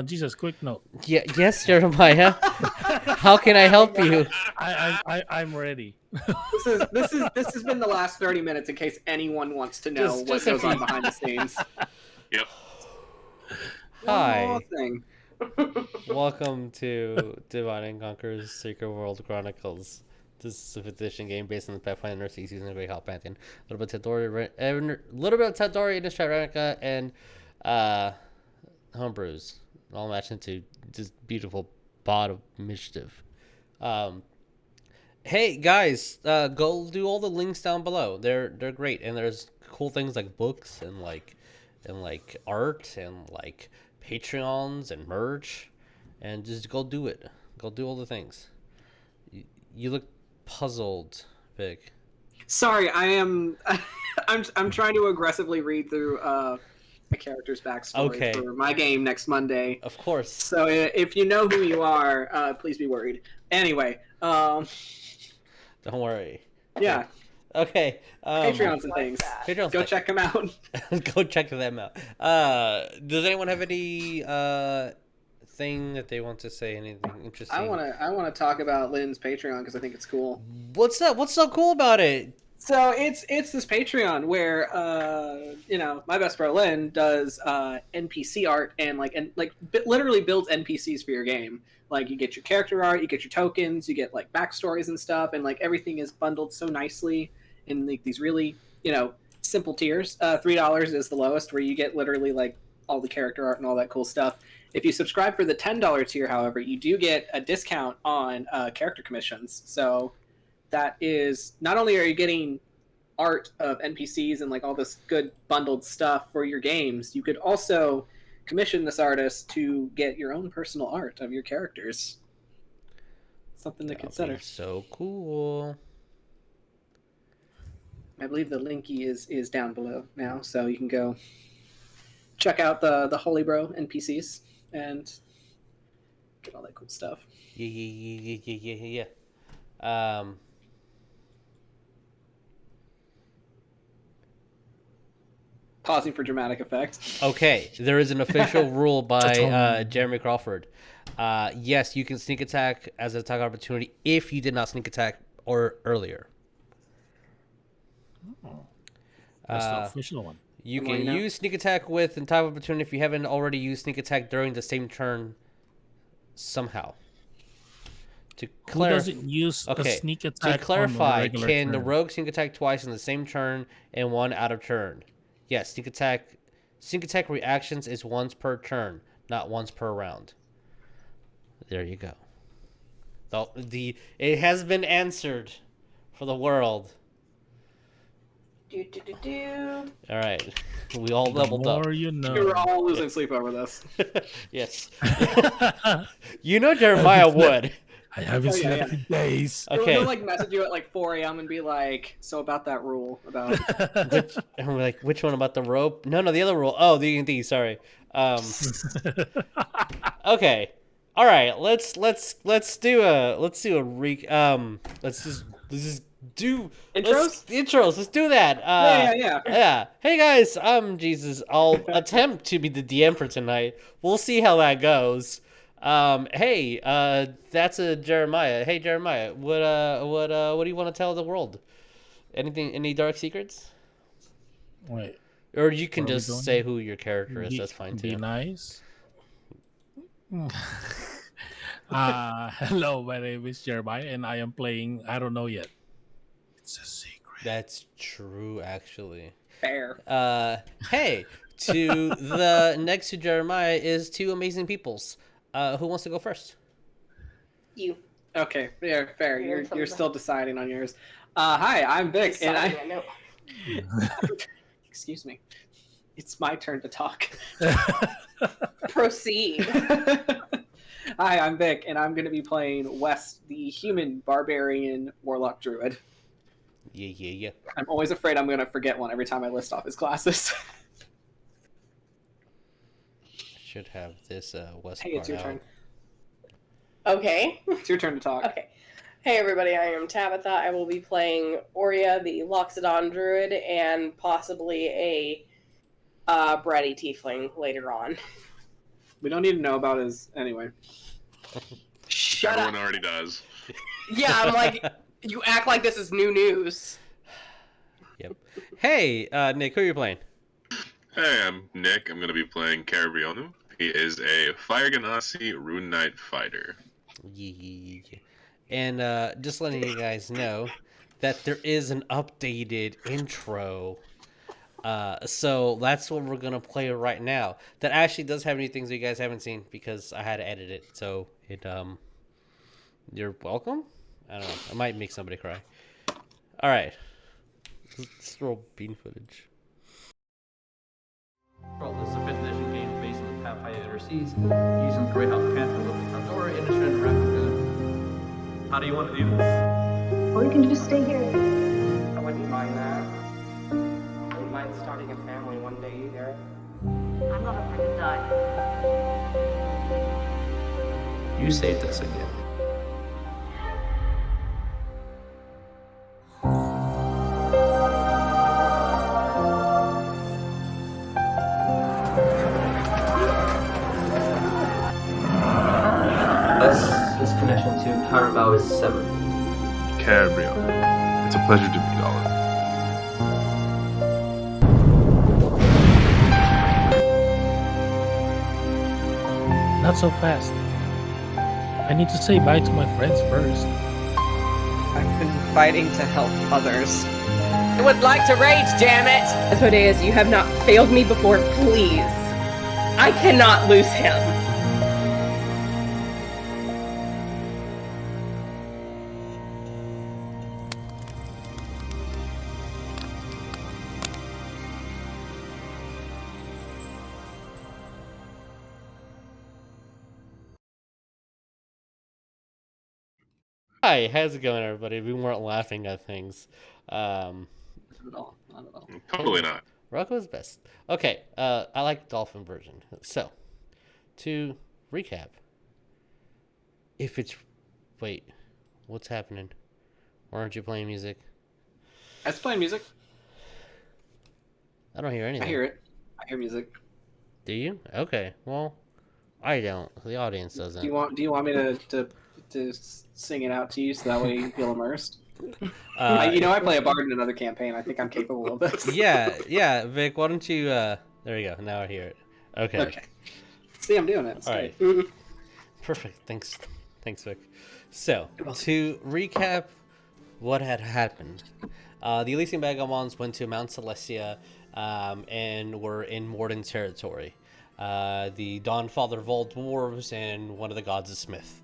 Jesus, quick note. Yeah, yes, Jeremiah. How can I help you? I'm ready. This has been the last 30 minutes in case anyone wants to know what goes on behind the scenes. Yep. Hi. One more thing. Welcome to Divine and Conqueror's Secret World Chronicles. This is a 5th edition game based on the Pathfinder season of Great Hell Pantheon. A little bit of Tadori, Innistrad Ravnica, and homebrews. All matched into this beautiful pot of mischief. Hey guys, go do all the links down below. They're great, and there's cool things like books and like art and like Patreons and merch, and just go do it. Go do all the things. You look puzzled, Vic. Sorry, I am. I'm trying to aggressively read through my character's backstory for my game next Monday. Of course. So if you know who you are, please be worried. Anyway, don't worry. Yeah. Okay. Patreons and things. Patreons, go check them out. Go check them out. Does anyone have any thing that they want to say? Anything interesting? I want to talk about Lynn's Patreon because I think it's cool. What's that? What's so cool about it? So it's this Patreon where my best bro Lynn does NPC art and literally builds NPCs for your game. Like you get your character art, you get your tokens, you get like backstories and stuff, and like everything is bundled so nicely in like these really simple tiers. $3 is the lowest, where you get literally like all the character art and all that cool stuff. If you subscribe for the $10 tier, however, you do get a discount on character commissions. So that is, not only are you getting art of NPCs and like all this good bundled stuff for your games, you could also commission this artist to get your own personal art of your characters. Something to consider. So cool. I believe the linky is down below now, so you can go check out the Holy Bro NPCs and get all that cool stuff. Yeah. Pausing for dramatic effect. Okay, there is an official rule by Jeremy Crawford. Yes, you can sneak attack as an attack opportunity if you did not sneak attack earlier. Oh, that's the official one. You can use sneak attack with an attack opportunity if you haven't already used sneak attack during the same turn somehow. Who doesn't use a sneak attack? To clarify, on can the rogue sneak attack twice in the same turn and one out of turn? Yes, sneak attack reactions is once per turn, not once per round. There you go. It has been answered for the world. All right, we all leveled up. You know. We were all losing sleep over this. Yes. Jeremiah would. I haven't slept in days. Okay. He'll like message you at like 4 a.m. and be like, "So about that rule about." And we're like, which one about the rope? No, the other rule. Oh, the E&D. Sorry. Okay. All right. Let's do a let's just do intros. Let's do that. Yeah. Hey guys, I'm Jesus. I'll attempt to be the DM for tonight. We'll see how that goes. Hey, that's a Jeremiah. Hey Jeremiah, what do you want to tell the world? Any dark secrets? Wait. Or you can just say who your character is. That's fine too. Be nice. Hello, my name is Jeremiah, and I am playing. I don't know yet. It's a secret. That's true, actually. Fair. Hey, to the next to Jeremiah is two amazing peoples. Who wants to go first? You. Okay, yeah, fair. You're still deciding on yours. Hi, I'm Vic, and I. Excuse me. It's my turn to talk. Proceed. Hi, I'm Vic, and I'm going to be playing West, the human barbarian warlock druid. Yeah. I'm always afraid I'm going to forget one every time I list off his classes. Should have this West. Hey, it's your turn. Okay. It's your turn to talk. Okay. Hey everybody, I am Tabatha. I will be playing Oria, the Loxodon druid, and possibly a bratty tiefling later on. We don't need to know about his anyway. Shut Everyone up. already does. Yeah, I'm like, you act like this is new news. Yep. Hey, Nick, who are you playing? Hey, I'm Nick. I'm going to be playing Kaer. He is a Fire Genasi Rune Knight fighter. Yeah. And just letting you guys know that there is an updated intro. So that's what we're gonna play right now. That actually does have any things that you guys haven't seen because I had to edit it. So it you're welcome. I don't know. I might make somebody cry. All right. Let's roll bean footage. This is a 5th edition game based on the Pathfinder Seas, using the Greyhawk Panther with Pandora in a trend replica. How do you want to do this? Or you can just stay here. I wouldn't mind that. I wouldn't mind starting a family one day either. I'm not afraid to die. You saved us again. This connection to Caraval is severed. Kaer. It's a pleasure to meet all of you. Not so fast. I need to say bye to my friends first. I've been fighting to help others. I would like to rage, damn it! Asmodeus, you have not failed me before, please. I cannot lose him. Hi, how's it going, everybody? We weren't laughing at things. Not at all. Not at all. Totally not. Rocco's best. Okay, I like dolphin version. So, to recap, if it's wait, what's happening? Why aren't you playing music? I was playing music. I don't hear anything. I hear it. I hear music. Do you? Okay. Well, I don't. The audience doesn't. Do you want me to sing it out to you so that way you feel immersed? I play a bard in another campaign. I think I'm capable of this. yeah, Vic. Why don't you? There you go. Now I hear it. Okay. See, I'm doing it. It's All great. right. Perfect. Thanks, Vic. So to recap, what had happened? The Elysian Vagabonds went to Mount Celestia, and were in Morden territory. The Dawnfather of all dwarves and one of the gods of Smith.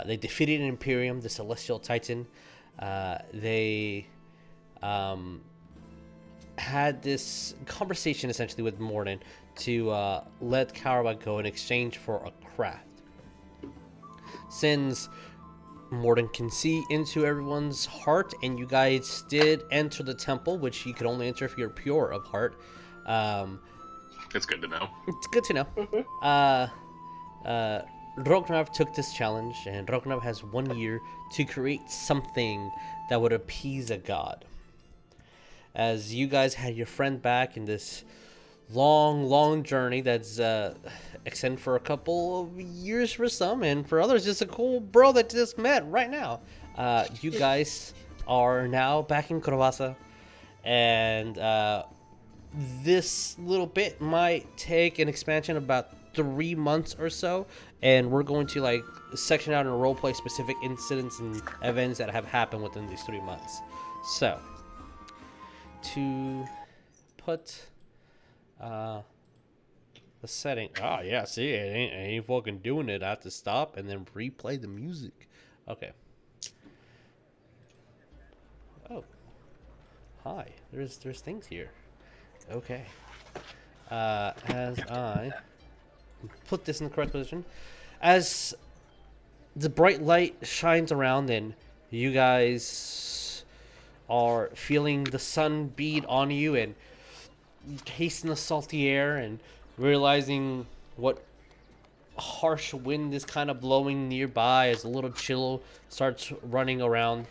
They defeated an Imperium, the Celestial Titan. They had this conversation essentially with Morden to let Kaer go in exchange for a craft. Since Morden can see into everyone's heart, and you guys did enter the temple, which you could only enter if you're pure of heart. It's good to know. It's good to know. Rognarv took this challenge, and Rognarv has 1 year to create something that would appease a god. As you guys had your friend back in this long journey that's extended for a couple of years for some, and for others, just a cool bro that just met right now. You guys are now back in Kaer, and this little bit might take an expansion of about 3 months or so, and we're going to section out and roleplay specific incidents and events that have happened within these 3 months. So, to put the setting, see, it ain't fucking doing it. I have to stop and then replay the music. Okay. Oh, hi. There's things here. Okay. As I put this in the correct position, as the bright light shines around and you guys are feeling the sun beat on you and tasting the salty air and realizing what harsh wind is kind of blowing nearby as a little chill starts running around,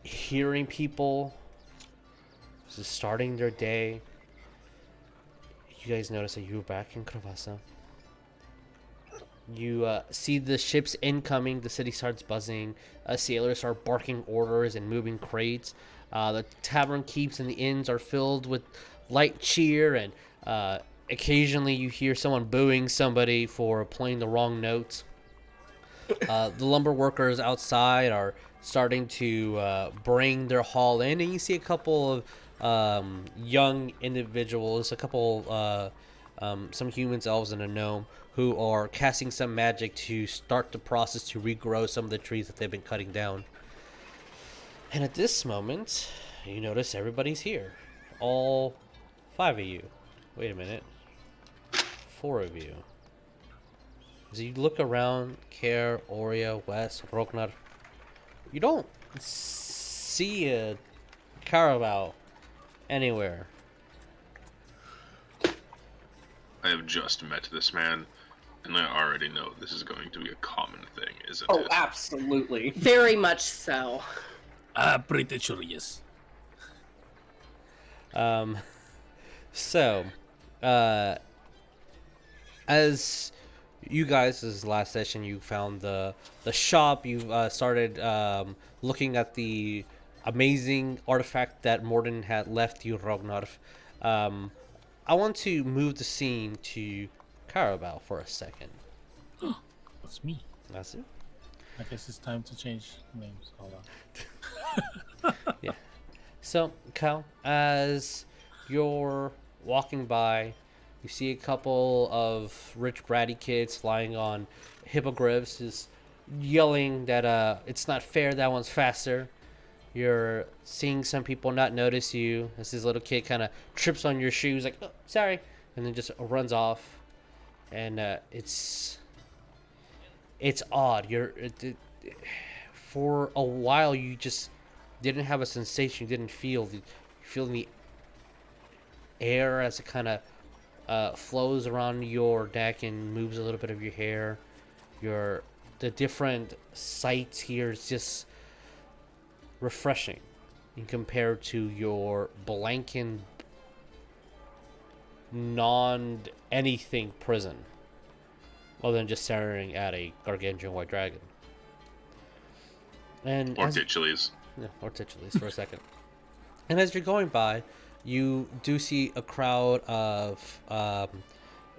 hearing people just starting their day. You guys notice that you're back in Kaer. You see the ships incoming. The city starts buzzing. Sailors start barking orders and moving crates. The tavern keeps and the inns are filled with light cheer, and occasionally you hear someone booing somebody for playing the wrong notes. The lumber workers outside are starting to bring their haul in, and you see a couple of young individuals, some humans, elves, and a gnome who are casting some magic to start the process to regrow some of the trees that they've been cutting down. And at this moment, you notice everybody's here. All 5 of you. Wait a minute. 4 of you. As you look around, Kaer, Oria, West, Rognarv, you don't see a Carabao anywhere. I have just met this man, and I already know this is going to be a common thing, isn't Oh, it? absolutely. Very much so. Pretty sure, yes. So, as you guys, this is the last session, you found the shop. You've started looking at the amazing artifact that Morden had left you, Rognarv. I want to move the scene to Carabao for a second. That's me. That's it? I guess it's time to change names. Hold on. Yeah. So, Cal, as you're walking by, you see a couple of rich bratty kids lying on hippogriffs, just yelling that it's not fair, that one's faster. You're seeing some people not notice you as this little kid kind of trips on your shoes, like, oh, sorry, and then just runs off. And it's odd. For a while, you just didn't have a sensation. You didn't feel the air as it kind of flows around your neck and moves a little bit of your hair. The different sights here is just refreshing in compared to your blankened non-anything prison, other than just staring at a gargantuan white dragon. And or titules. Yeah, or titules for a second. And as you're going by, you do see a crowd of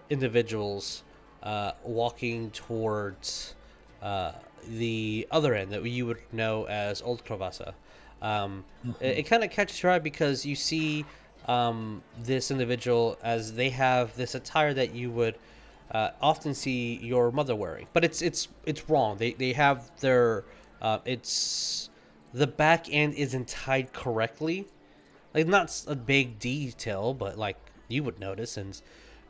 individuals walking towards the other end that you would know as Old Kravasa. It kind of catches your eye because you see this individual as they have this attire that you would often see your mother wearing, but it's wrong. They have their it's the back end isn't tied correctly, like not a big detail, but like you would notice, and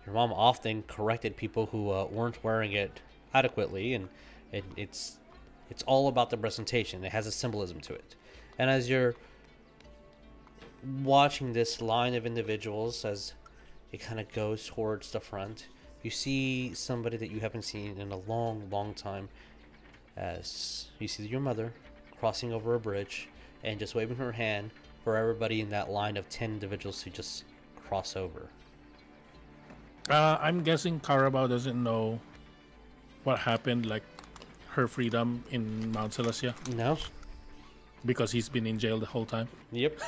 your mom often corrected people who weren't wearing it adequately, and it's all about the presentation. It has a symbolism to it. And as you're watching this line of individuals as it kind of goes towards the front, you see somebody that you haven't seen in a long time, as you see your mother crossing over a bridge and just waving her hand for everybody in that line of 10 individuals to just cross over. I'm guessing Carabao doesn't know what happened, like her freedom in Mount Celestia. No. Because he's been in jail the whole time. Yep.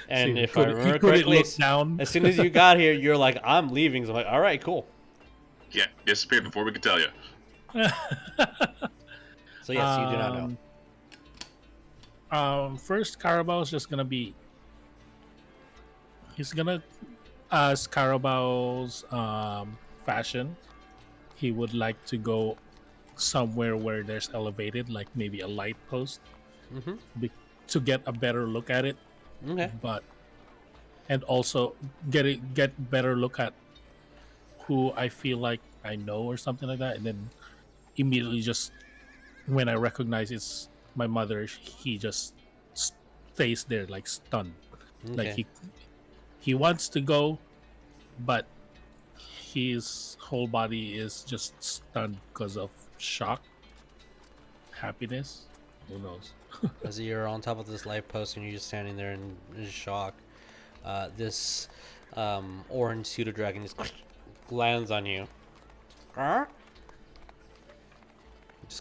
And See, if I remember correctly, as soon as you got here, you're like, I'm leaving. So I'm like, all right, cool. Yeah, disappeared before we could tell you. So yes, you do not know. First, Carabao's just gonna be. He's gonna, as Carabao's fashion, he would like to go somewhere where there's elevated, like maybe a light post, to get a better look at it. Okay. And also get better look at who I feel like I know or something like that, and then immediately just when I recognize it's my mother, he just stays there like stunned. Okay. Like he wants to go, but his whole body is just stunned because of shock, happiness, who knows. As you're on top of this light post and you're just standing there in shock, this orange pseudo dragon just lands on you. Just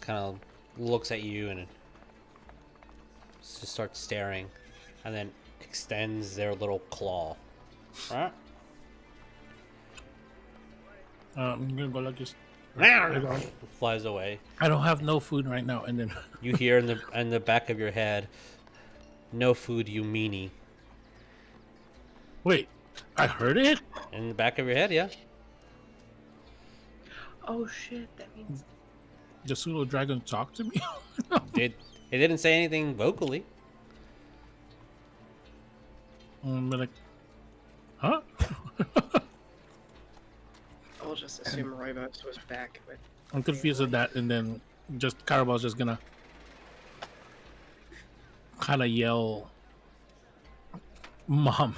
kind of looks at you and just starts staring, and then extends their little claw. I'm gonna go like this. Flies away. I don't have no food right now, and then You hear in the back of your head, "No food, you meanie." wait, I heard it. In the back of your head, yeah. Oh shit, that means The pseudo dragon talked to me. It didn't say anything vocally. I'm like, huh? I'll just assume Roybos was back with. I'm confused with that, and then just Carabal's just gonna kind of yell, "Mom!"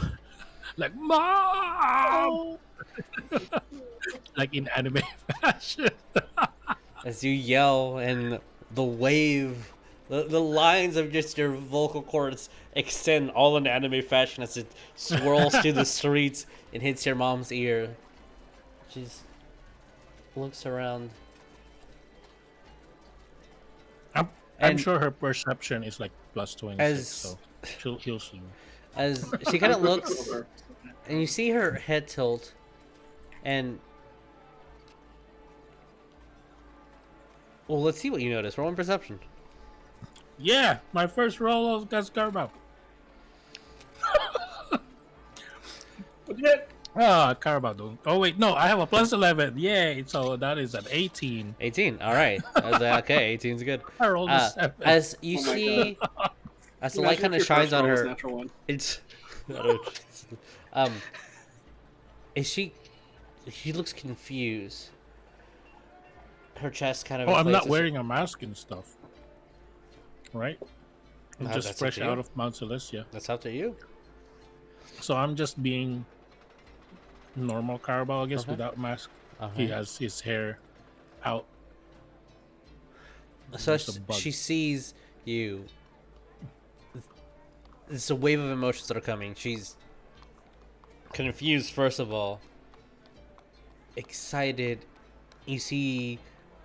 like "Mom!" like in anime fashion. As you yell, and the wave, the lines of just your vocal cords extend all in anime fashion as it swirls through the streets and hits your mom's ear. She looks around. I'm And- sure her perception is like plus 26, As- so he'll see me. As she kind of looks, and you see her head tilt, and well, let's see what you notice. Roll in perception. Yeah, my first roll of Gascarbo. What'd you get? Ah, Carabao. Oh wait, no, I have a plus 11. Yay! So that is an 18. 18. All right. I was like, okay, 18's good. I rolled a 7. As you Oh my see, as the Imagine light if kind of your shines first on roll was her, natural one. it's is she looks confused. Her chest kind of Oh, I'm not inflates. wearing a mask and stuff. Right? I'm No, just that's up fresh to you. out of Mount Celestia. That's up to you. So I'm just being normal Carabao, I guess, Okay. without mask. He Okay. has his hair out. So There's a bug. she sees you. It's a wave of emotions that are coming. She's confused, first of all. Excited. You see,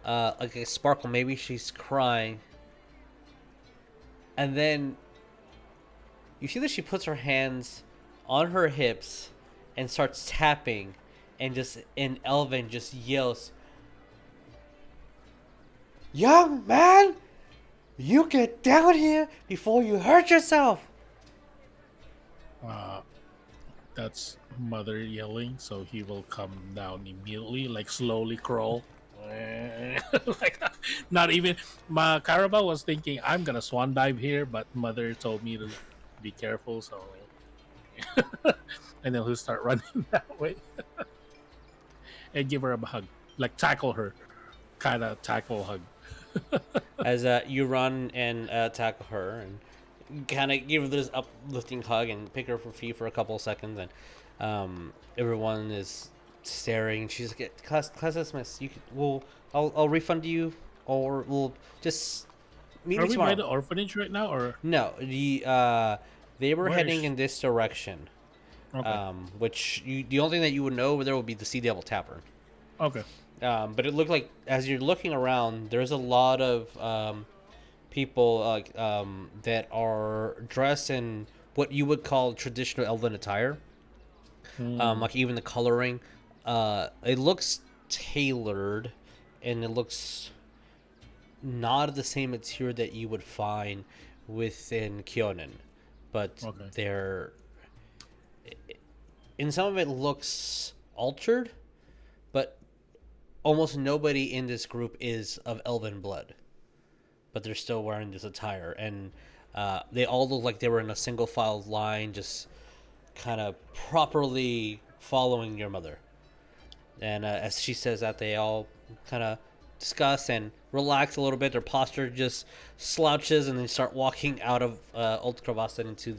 like a sparkle. Maybe she's crying. And then you see that she puts her hands on her hips and starts tapping, and just in Elven just yells, "Young man, you get down here before you hurt yourself!" That's mother yelling, so he will come down immediately, like slowly crawl. Like, not even my Carabao was thinking I'm gonna swan dive here, but mother told me to be careful, so and then he'll start running that way and give her a hug, like tackle her, kind of tackle hug. As you run and tackle her and kind of give her this uplifting hug and pick her for feet for a couple of seconds, and everyone is staring. She's like, "Class dismissed. You can, I'll refund you, or we'll just meet Are me we tomorrow." by the orphanage right now, or No, they were Where heading is- in this direction. okay? Which the only thing that you would know over there would be the Sea Devil Tavern. Okay. But it looked like as you're looking around, there's a lot of people that are dressed in what you would call traditional Elven attire. Like even the coloring, it looks tailored, and it looks not the same material that you would find within Kyonin, but Okay. they're in some of it looks altered, but almost nobody in this group is of elven blood, but they're still wearing this attire, and they all look like they were in a single file line, just kind of properly following your mother. And as she says that, they all kind of discuss and relax a little bit. Their posture just slouches, and they start walking out of Old Kravasan into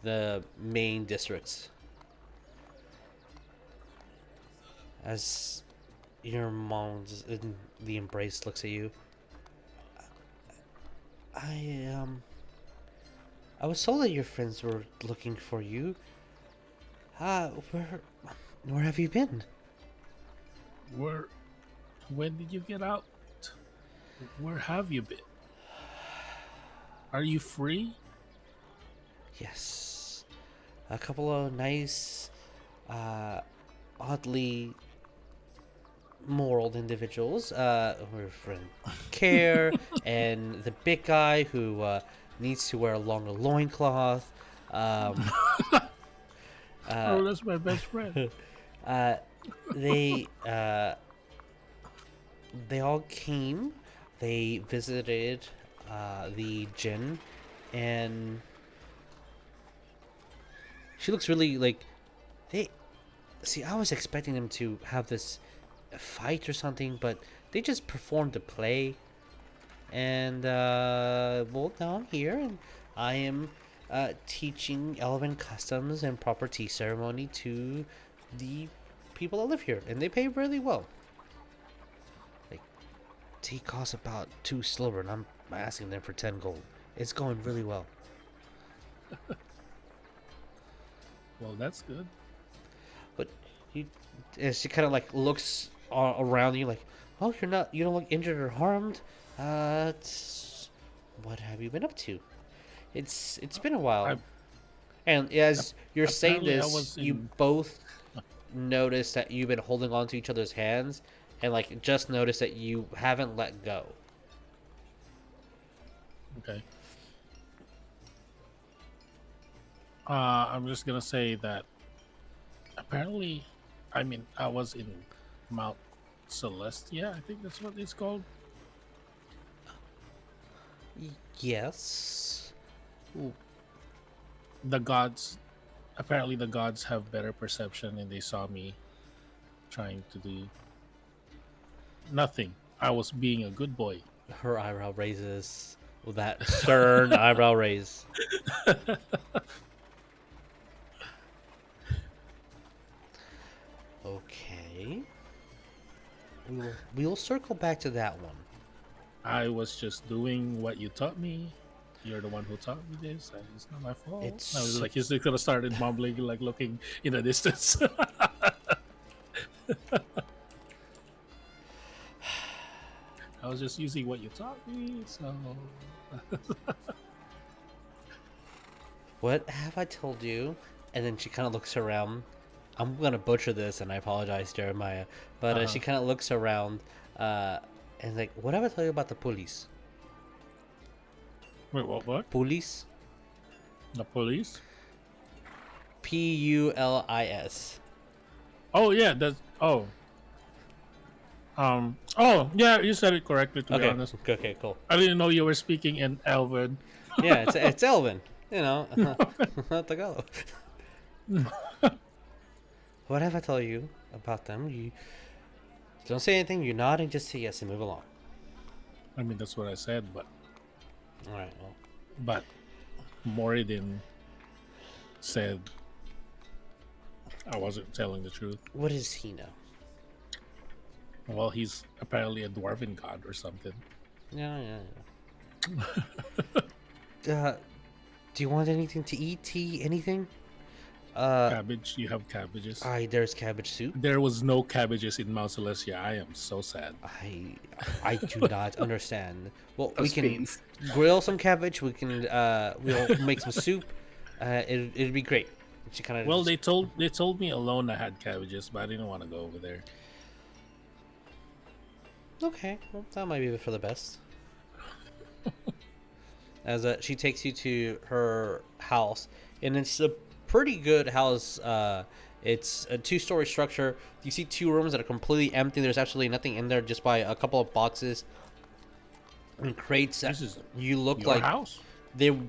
the main districts. As your mom just in the embrace looks at you, I was told that your friends were looking for you. Where have you been? We're When did you get out? Where have you been? Are you free? Yes. A couple of nice, oddly moral individuals. We're from Kaer and the big guy who needs to wear a longer loincloth. Oh, that's my best friend. They all came. They visited the Jinn, and she looks really like they. See, I was expecting them to have this fight or something, but they just performed the play. And well, now I'm here, and I am teaching elven customs and proper tea ceremony to the people that live here, and they pay really well. Like, tea costs about 2 silver, and I'm asking them for 10 gold. It's going really well. Well, that's good. But she kind of like looks around you, like, oh, you don't look injured or harmed. What have you been up to? It's been a while. And as you're saying this, you both notice that you've been holding on to each other's hands, and like just notice that you haven't let go. Okay. I'm just gonna say that apparently, I mean, I was in Mount Celestia. I think that's what it's called. Yes. Ooh. The gods, apparently the gods have better perception, and they saw me trying to do nothing. I was being a good boy. Her eyebrow raises with that stern eyebrow raise. Okay. We'll circle back to that one. I was just doing what you taught me. You're the one who taught me this. It's not my fault. I was like, he's gonna start mumbling, like looking in the distance. I was just using what you taught me, so. What have I told you? And then she kind of looks around. I'm gonna butcher this, and I apologize, Jeremiah. But she kind of looks around, and like, what have I told you about the police? Wait, what? Police? The police? Pulis. Oh yeah, that's oh. Oh yeah, you said it correctly. To be honest. Okay, cool. I didn't know you were speaking in Elven. Yeah, it's Elven. You know, Tagalog. What have I told you about them? You don't say anything. You nod and just say yes and move along. I mean, that's what I said, but. All right. Well. But Moradin said I wasn't telling the truth. What does he know? Well, he's apparently a dwarven god or something. Yeah. Do you want anything to eat? Tea? Anything? Cabbage. You have cabbages. There's cabbage soup. There was no cabbages in Mount Celestia. I am so sad. I do not understand. Well, we can grill some cabbage. We can we'll make some soup. It'd be great. She kind of. Well, they told me alone I had cabbages, but I didn't want to go over there. Okay, well, that might be for the best. As she takes you to her house, and it's a pretty good house. It's a 2-story structure. You see 2 rooms that are completely empty. There's absolutely nothing in there, just by a couple of boxes and crates. This is you look your like house? They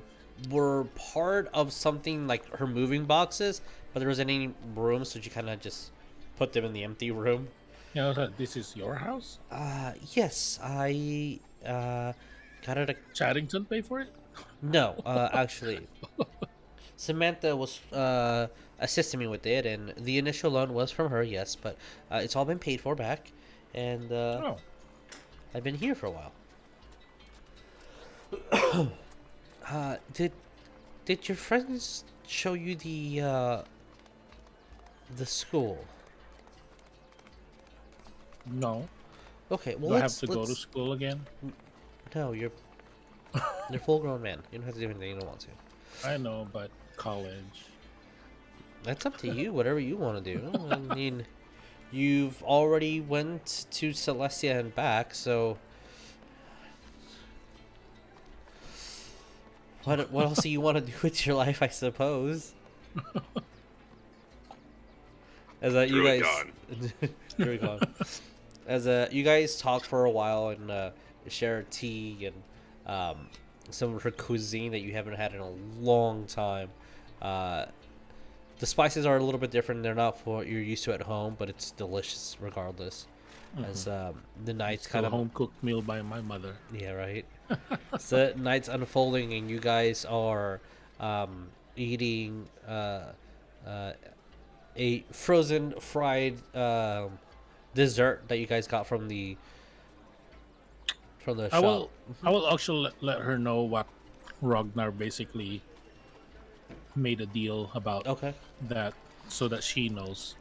were part of something like her moving boxes, but there wasn't any room, so she kind of just put them in the empty room. Yeah, this is your house? Yes, I got it. Chaddington pay for it? No, actually. Samantha was assisting me with it, and the initial loan was from her, yes, but it's all been paid for back, and I've been here for a while. Did your friends show you the school? No. Okay, well, Do I have to go to school again? No, you're full grown man. You don't have to do anything you don't want to. I know, but college. That's up to you. Whatever you want to do. I mean, you've already went to Celestia and back, so what else do you want to do with your life? I suppose. As you guys, you're gone. As you guys talk for a while and share tea and some of her cuisine that you haven't had in a long time. The spices are a little bit different. They're not what you're used to at home, but it's delicious regardless. As the night's kind of home cooked meal by my mother. Yeah, right. So night's unfolding, and you guys are eating a frozen fried dessert that you guys got from the shop. I will actually let her know what Rognarv basically made a deal about. Okay. That so that she knows,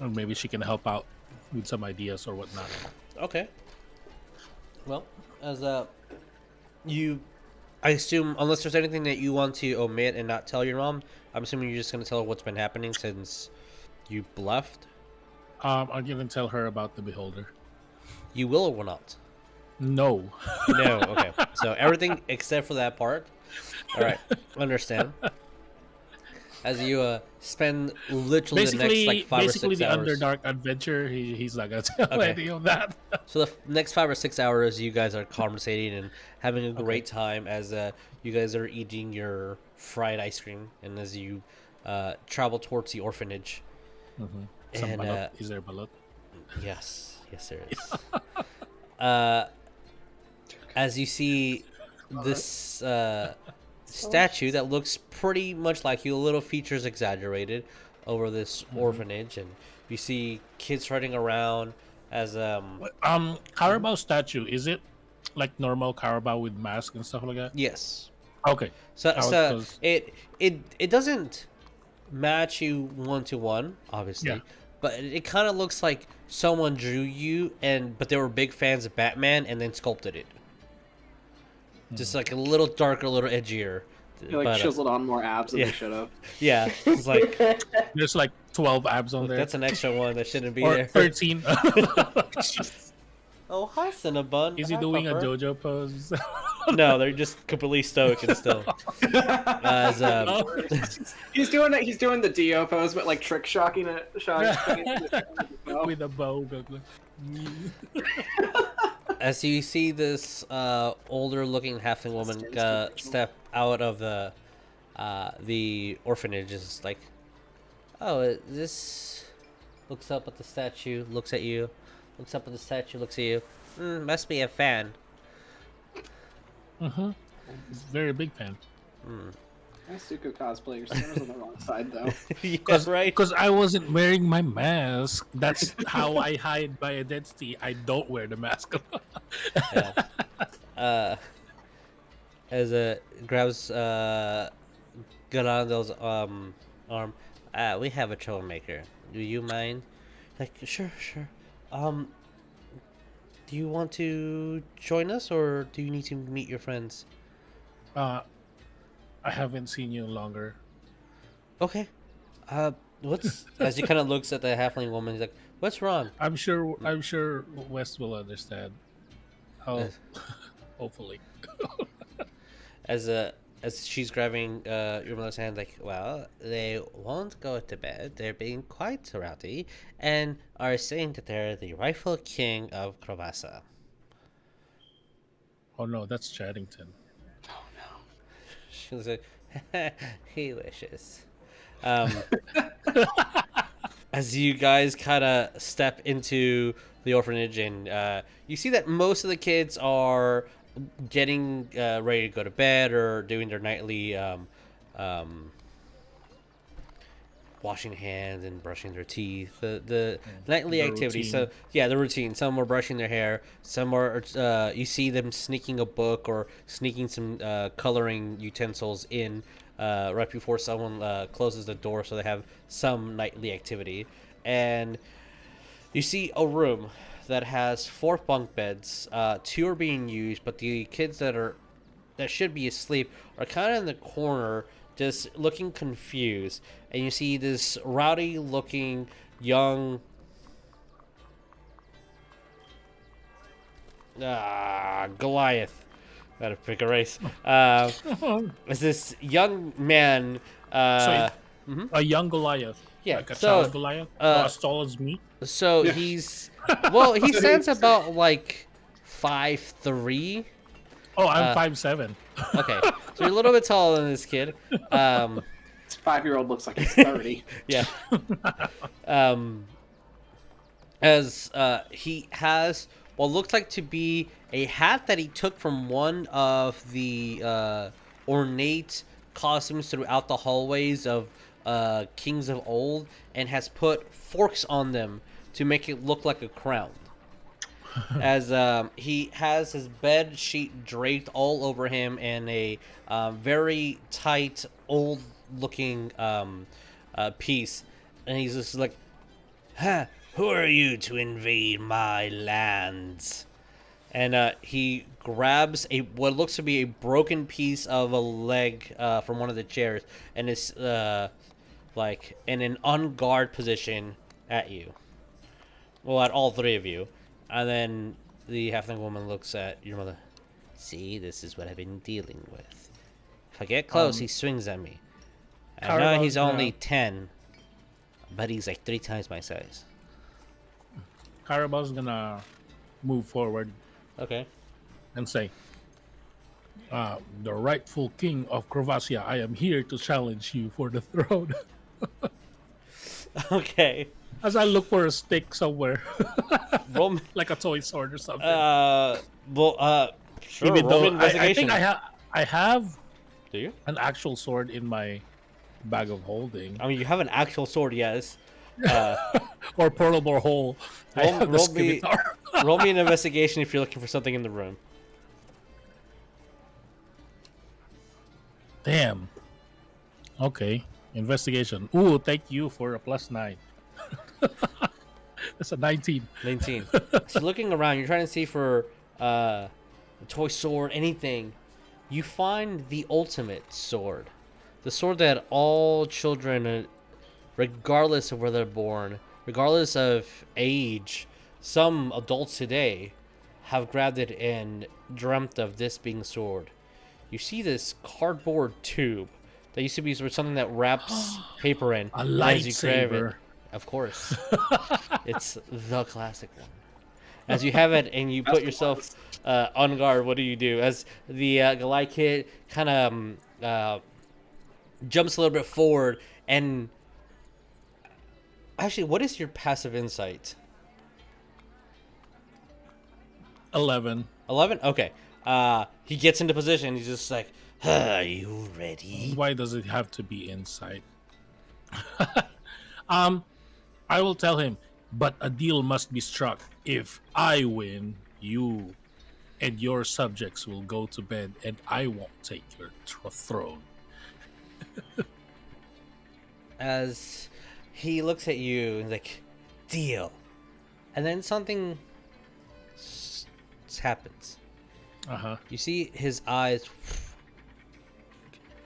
or maybe she can help out with some ideas or whatnot. Okay. Well, as I assume, unless there's anything that you want to omit and not tell your mom, I'm assuming you're just going to tell her what's been happening since you left. I'm gonna tell her about the beholder. You will or will not? No. No. Okay. So everything except for that part. All right. Understand. As you spend literally the next like 5 or 6 hours. Basically, the Underdark adventure. He's not gonna tell any of that. So the next 5 or 6 hours, you guys are conversating and having a great time as you guys are eating your fried ice cream, and as you travel towards the orphanage. Mm-hmm. And is there balut? Yes, there is. As you see this statue that looks pretty much like you, little features exaggerated over this orphanage, and you see kids running around as Carabao statue, is it like normal Carabao with mask and stuff like that? Yes. Okay. So it doesn't match you 1-to-1, obviously. Yeah. But it kind of looks like someone drew you, but they were big fans of Batman and then sculpted it. Just like a little darker, a little edgier. They chiseled on more abs than they should have. Yeah, it's like there's like 12 abs on there. That's an extra one that shouldn't be or there. 13. Oh, hi, Cinnabon. Is he doing a JoJo pose? No, they're just completely stoic and still. He's doing the Dio pose, but like trick shocking it. With a bow. As you see this older-looking halfling woman step out of the orphanage, is like, oh, this looks up at the statue, looks at you, looks up at the statue, looks at you. Must be a fan. Very big fan. Suko cosplayer. Someone's on the wrong side though. Yes, right. Because I wasn't wearing my mask. That's how I hide my identity. I don't wear the mask. As grabs Garando's arm, we have a troublemaker. Do you mind? Like, sure. Do you want to join us, or do you need to meet your friends? I haven't seen you longer. Okay. What's as he kind of looks at the halfling woman, he's like, "What's wrong?" I'm sure West will understand. Hopefully. As she's grabbing your mother's hand, like, well, they won't go to bed. They're being quite rowdy and are saying that they're the rightful king of Kravasa. Oh no, that's Chaddington. Oh no. She was like, he wishes. As you guys kind of step into the orphanage, and you see that most of the kids are getting ready to go to bed or doing their nightly washing hands and brushing their teeth, the nightly activity. So yeah, the routine. Some are brushing their hair, some are you see them sneaking a book or sneaking some coloring utensils in right before someone closes the door, so they have some nightly activity. And You see a room that has 4 bunk beds. 2 are being used, but the kids that should be asleep are kind of in the corner, just looking confused. And you see this rowdy-looking young Goliath. Gotta pick a race. Is this young man? A young Goliath. Yeah. Like a so child Goliath. As tall as me. So he's he stands about like 5'3". Oh, I'm 5'7". Okay, so you're a little bit taller than this kid. This 5-year-old looks like he's 30. Yeah. As he has what looks like to be a hat that he took from one of the ornate costumes throughout the hallways of kings of old, and has put forks on them to make it look like a crown. As he has his bed sheet draped all over him in a very tight, old-looking piece, and he's just like, "Huh, who are you to invade my lands?" And he grabs what looks to be a broken piece of a leg from one of the chairs, and is like in an on guard position at you. Well, at all 3 of you. And then the halfling woman looks at your mother. "See, this is what I've been dealing with. If I get close, he swings at me. I know he's only 10, but he's like 3 times my size." Carabal's gonna move forward. Okay. And say, "The rightful king of Crovacia, I am here to challenge you for the throne." Okay. As I look for a stick somewhere. Roll like a toy sword or something. Sure. Even roll though investigation. I have Do you? an actual sword in my bag of holding. I mean, you have an actual sword, yes. Or portable hole. Roll me an investigation if you're looking for something in the room. Damn. Okay. Investigation. Ooh, thank you for a +9. That's a 19. 19. So looking around, you're trying to see for a toy sword, anything. You find the ultimate sword. The sword that all children, regardless of where they're born, regardless of age, some adults today have grabbed it and dreamt of this being a sword. You see this cardboard tube that used to be something that wraps paper in. A as you grab lightsaber. it. Of course. It's the classic one. As you have it and you put yourself on guard, what do you do? As the Goliath kid kind of jumps a little bit forward, and actually, what is your passive insight? 11. 11? Okay. He gets into position. He's just like, "Are you ready?" Why does it have to be inside? I will tell him, but a deal must be struck. If I win, you and your subjects will go to bed, and I won't take your throne. As he looks at you, he's like, "Deal." And then something happens. You see his eyes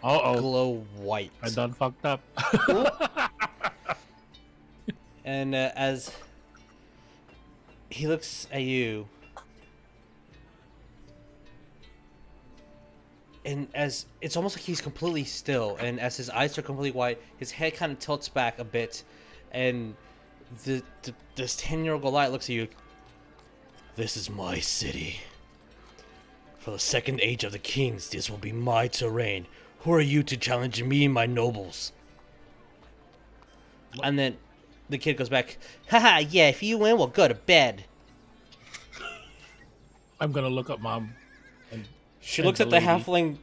glow white. I done fucked up. And as he looks at you, and as it's almost like he's completely still, and as his eyes are completely white, his head kind of tilts back a bit, and this 10-year-old Goliath looks at you. "This is my city. For the second age of the kings, this will be my terrain. Who are you to challenge me and my nobles?" And then the kid goes back, "Haha, yeah, if you win, we'll go to bed." I'm gonna look at Mom. She looks at the halfling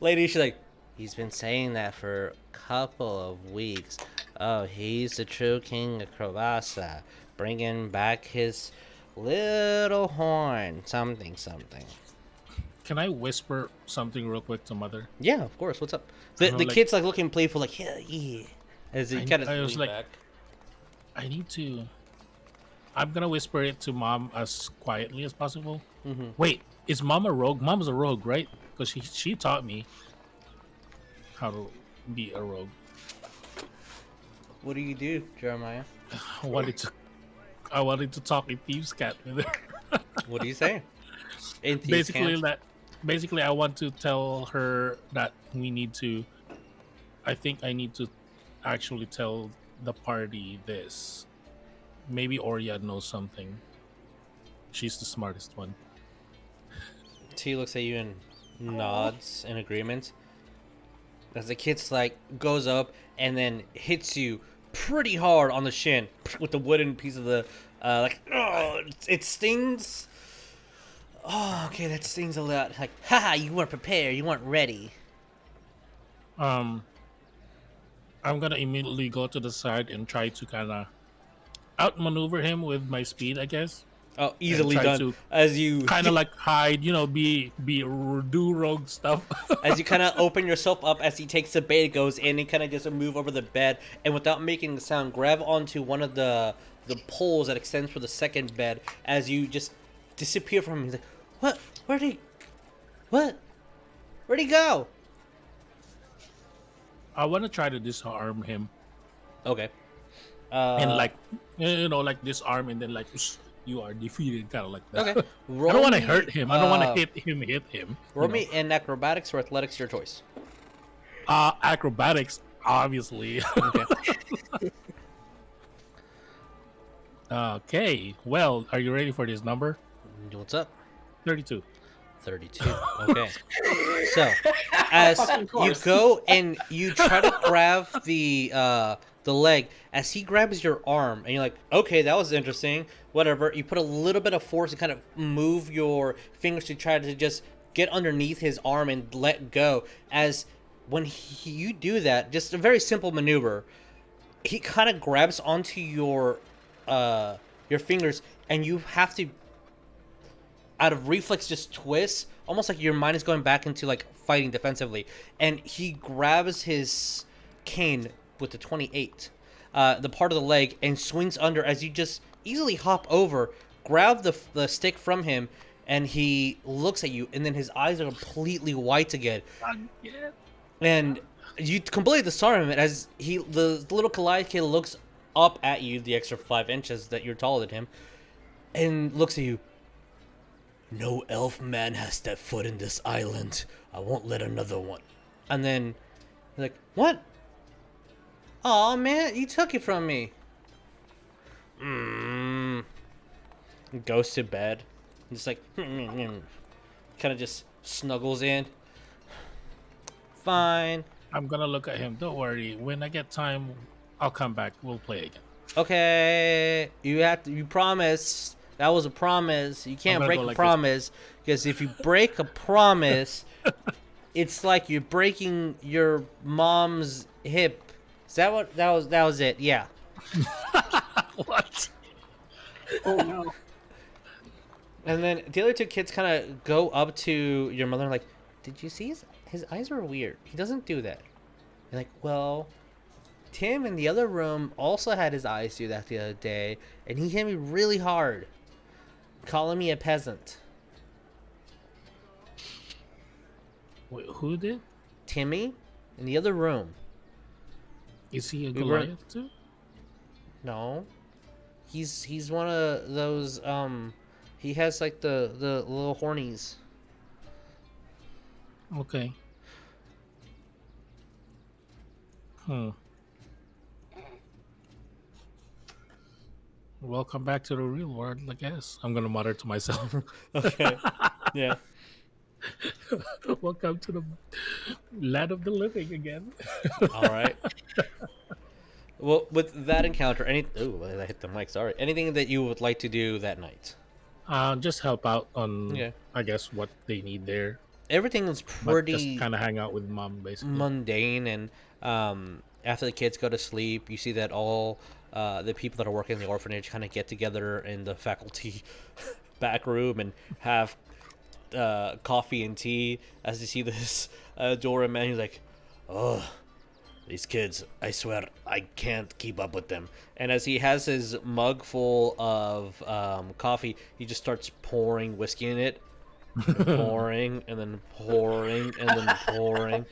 lady. She's like, "He's been saying that for a couple of weeks. Oh, he's the true king of Crovacia, bringing back his little horn. Something. Can I whisper something real quick to Mother? Yeah, of course. What's up? The kid's like looking playful, like, "Hell yeah." As he kind of I was like, back. I need to I'm gonna whisper it to Mom as quietly as possible. Mm-hmm. Wait, is Mom a rogue? Mom's a rogue, right? Because she taught me how to be a rogue. What do you do, Jeremiah? I wanted to talk in Thieves' Cat with her. What do you say? In Thieves' Cat? Basically, I want to tell her that we need to. I think I need to actually tell the party this. Maybe Oria knows something. She's the smartest one. T looks at you and nods in agreement. As the kid's like goes up and then hits you pretty hard on the shin with the wooden piece of the it stings. Oh, okay, that stings a lot. Like, haha, you weren't prepared, you weren't ready. I'm gonna immediately go to the side and try to kind of outmaneuver him with my speed, I guess. Oh, easily done. As you kind of like hide, do rogue stuff. As you kind of open yourself up as he takes the bait, goes in and kind of just move over the bed, and without making a sound, grab onto one of the poles that extends for the second bed. As you just disappear from him, he's like, "What? Where'd he go?" I want to try to disarm him. Okay. And like disarm and then like you are defeated, kind of like that. Okay. I don't want to hurt him. I don't want to hit him. Roll me in acrobatics or athletics, your choice. Acrobatics, obviously. Okay. Okay. Well, are you ready for this number? What's up? 32. 32. Okay. So, as you go and you try to grab the leg, as he grabs your arm, and you're like, okay, that was interesting. Whatever. You put a little bit of force and kind of move your fingers to try to just get underneath his arm and let go. As when you do that, just a very simple maneuver, he kind of grabs onto your fingers, and you have to, out of reflex, just twist, almost like your mind is going back into like fighting defensively. And he grabs his cane with the 28, the part of the leg, and swings under as you just easily hop over, grab the stick from him, and he looks at you, and then his eyes are completely white again. And you completely disarm him as the little Goliath kid looks up at you, the extra 5 inches that you're taller than him, and looks at you. No elf man has stepped foot in this island. I won't let another one. And then, like, what? Aw, man, you took it from me. Goes to bed. Just like, kind of just snuggles in. Fine. I'm gonna look at him. Don't worry. When I get time, I'll come back. We'll play again. Okay. You promise. That was a promise. You can't break a promise, because if you break a promise, it's like you're breaking your mom's hip. Is that what that was? That was it. Yeah. What? Oh no. And then the other 2 kids kind of go up to your mother and like, did you see his eyes are weird. He doesn't do that. You're like, well, Tim in the other room also had his eyes do that the other day, and he hit me really hard, calling me a peasant. Wait, who did? Timmy in the other room. Is he a Goliath too? No. He's one of those he has like the little hornies. Okay. Welcome back to the real world, I guess. I'm gonna mutter to myself. Okay. Yeah. Welcome to the land of the living again. All right. Well, with that encounter, I hit the mic. Sorry. Anything that you would like to do that night? Just help out on, I guess, what they need there. Everything is pretty. But just kind of hang out with mom, basically. Mundane, and after the kids go to sleep, you see that all the people that are working in the orphanage kind of get together in the faculty back room and have coffee and tea. As you see this Dora man, he's like, "Oh, These kids, I swear, I can't keep up with them. And as he has his mug full of coffee, he just starts pouring whiskey in it. Pouring, and then pouring, and then pouring.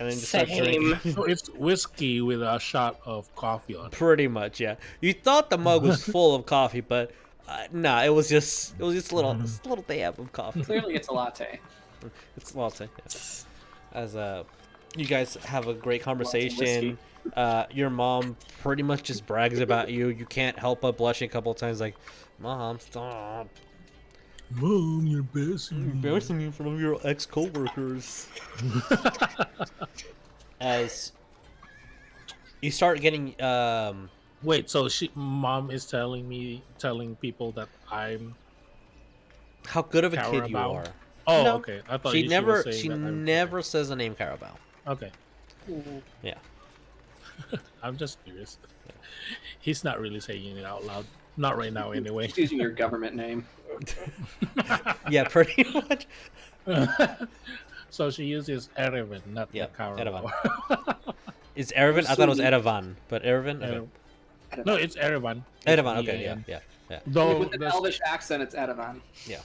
And then just starts drinking. So it's whiskey with a shot of coffee on it. Pretty much, yeah. You thought the mug was full of coffee, but nah, it was just a little dab of coffee. Clearly, it's a latte. It's a latte. Yes. As you guys have a great conversation. Your mom pretty much just brags about you. You can't help but blushing a couple of times, like, Mom, stop. Mom, you're embarrassing me. You're embarrassing me in front of your ex-coworkers. As you start getting Wait, so mom is telling people that I'm how good of a kid you Carabao? are. Oh, No. okay. I thought She never was saying that I'm- never says the name Carabao. Okay. Yeah. I'm just curious. He's not really saying it out loud. Not right now, anyway. Just using your government name. Yeah, pretty much. So she uses Erevan, not Yeah, Carabao. It's Erevan? I thought it was Erevan, but Erevan? Okay. No, it's Erevan. Erevan, okay, yeah. Though With an Elvish accent, it's Erevan. Yeah.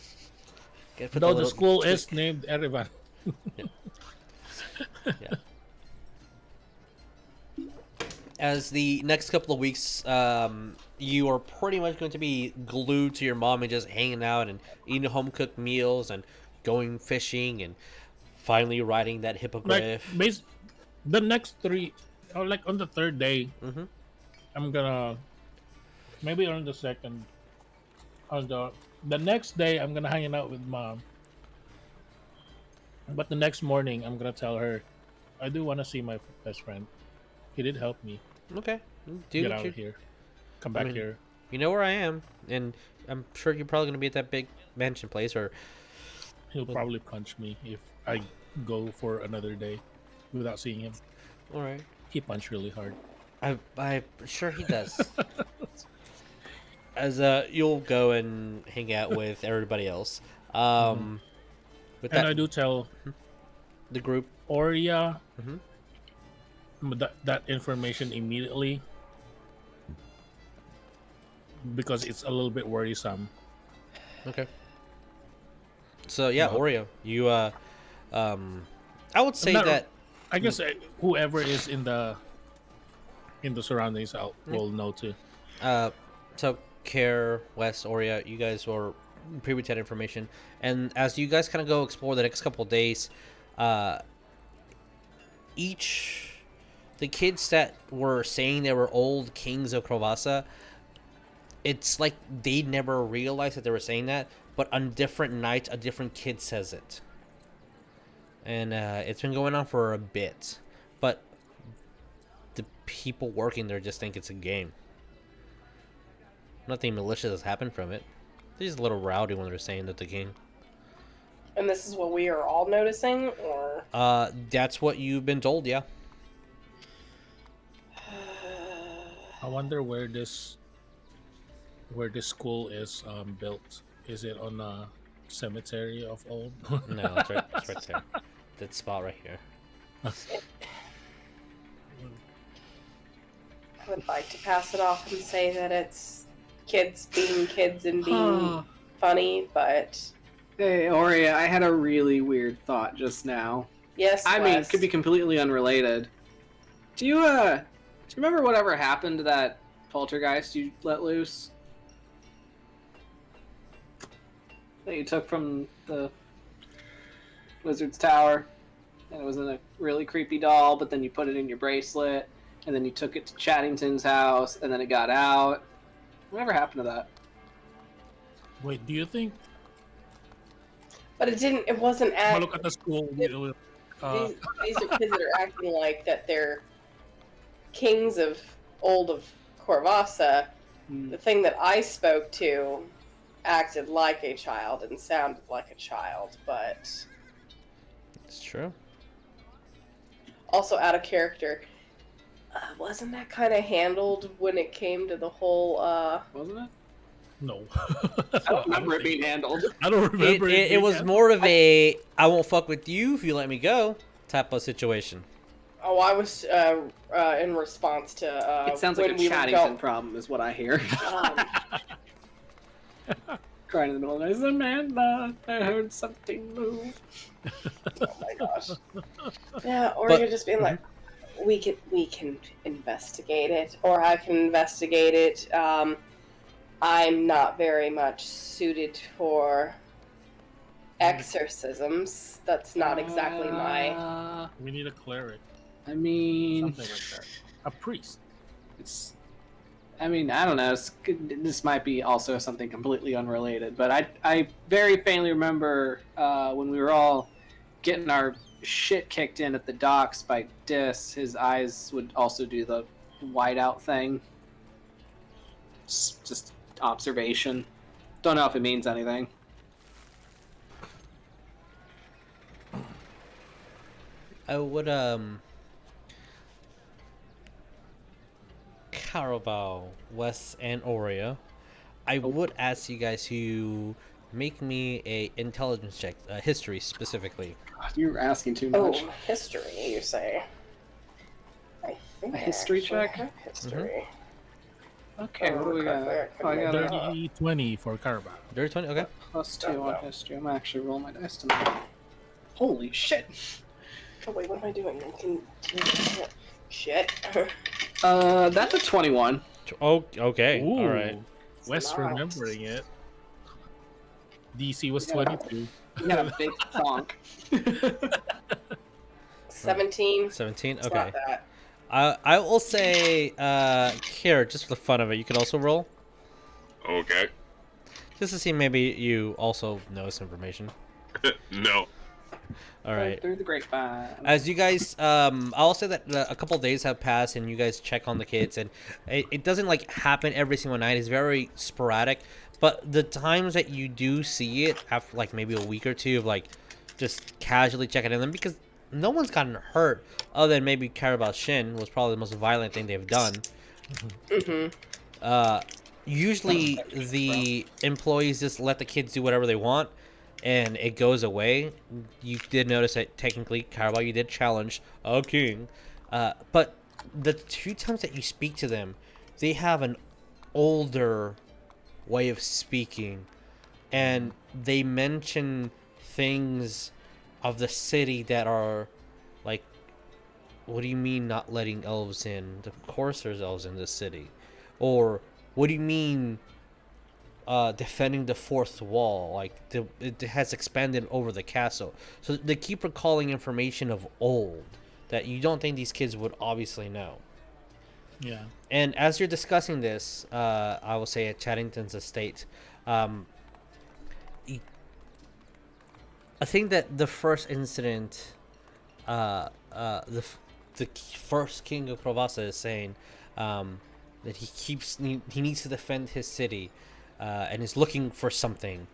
Though the school is named Erevan. Yeah. As the next couple of weeks, you are pretty much going to be glued to your mom and just hanging out and eating home-cooked meals and going fishing and finally riding that hippogriff. The next 3, or like on the 3rd day, I'm gonna, maybe on the 2nd, on the next day, I'm gonna hang out with mom. But the next morning, I'm gonna tell her, I do want to see my best friend. He did help me. Okay. Get out of here. Come back here. You know where I am, and I'm sure you're probably going to be at that big mansion place, or... He'll probably punch me if I go for another day without seeing him. Alright. He punched really hard. I'm sure he does. As you'll go and hang out with everybody else. And I do tell the group Oria that information immediately because it's a little bit worrisome. Okay. So yeah, Oreo, you I would say that I guess whoever is in the surroundings will know too. So Kaer, West, Oreo, you guys were privy to that information, and as you guys kind of go explore the next couple of days, the kids that were saying they were old kings of Krovasa, it's like they never realized that they were saying that, but on different nights, a different kid says it. And it's been going on for a bit, but the people working there just think it's a game. Nothing malicious has happened from it. They're just a little rowdy when they're saying that the king. And this is what we are all noticing, or? That's what you've been told, yeah. I wonder where this school is built. Is it on a cemetery of old? No, it's right there. That spot right here. I would like to pass it off and say that it's kids being kids and being funny, but... Hey, Oria, I had a really weird thought just now. Yes, I mean, it could be completely unrelated. Do you remember whatever happened to that poltergeist you let loose? That you took from the Wizard's Tower? And it was in a really creepy doll, but then you put it in your bracelet, and then you took it to Chattington's house, and then it got out. Whatever happened to that? Wait, do you think? But it wasn't at... Look at the school. These are kids that are acting like that they're kings of Korvasa. The thing that I spoke to acted like a child and sounded like a child, but... It's true. Also out of character. Wasn't that kind of handled when it came to the whole, Wasn't it? No. I don't remember it being handled. I don't remember it was more of a I won't fuck with you if you let me go type of situation. Oh, I was in response to. It sounds like a Chaddington problem, is what I hear. Crying in the middle of the night. Samantha, I heard something move. Oh my gosh. Yeah, or you're just being like, we can investigate it, or I can investigate it. I'm not very much suited for exorcisms. That's not exactly my. We need a cleric. I mean, something like that. A priest. I don't know. This might be also something completely unrelated, but I very faintly remember when we were all getting our shit kicked in at the docks by Dis, his eyes would also do the whiteout thing. Just observation. Don't know if it means anything. I would Carabao, Wes, and Aurea, I would ask you guys to make me a intelligence check, history specifically. God, you're asking too much. Oh, history, you say? I think a history check? History. Okay, what do we got? I got Dirty 20 for Carabao. Dirty 20, okay. +2 on history. I'm actually rolling my dice tonight. Holy shit! Oh wait, what am I doing? Shit. That's a 21. Oh, okay. Ooh, all right. Wes remembering it. DC was 22. You got a big thonk. 17. 17, It's okay. not that. I will say, Kaer, just for the fun of it, you could also roll. Okay. Just to see maybe you also know this information. No. All right. Through the grapevine. As you guys, I'll say that a couple of days have passed, and you guys check on the kids, and it doesn't like happen every single night. It's very sporadic, but the times that you do see it after like maybe a week or two of like just casually checking on them, because no one's gotten hurt other than maybe Carabal's shin was probably the most violent thing they've done. Usually the employees just let the kids do whatever they want, and it goes away. You did notice that technically, Carabao, you did challenge a king. But the two times that you speak to them, they have an older way of speaking. And they mention things of the city that are like, what do you mean not letting elves in? Of course there's elves in this city. Or, what do you mean defending the fourth wall? Like it has expanded over the castle. So they keep recalling information of old that you don't think these kids would obviously know. Yeah. And as you're discussing this, I will say at Chaddington's estate, I think that the first incident, the first king of Provasa is saying that he needs to defend his city. And is looking for something.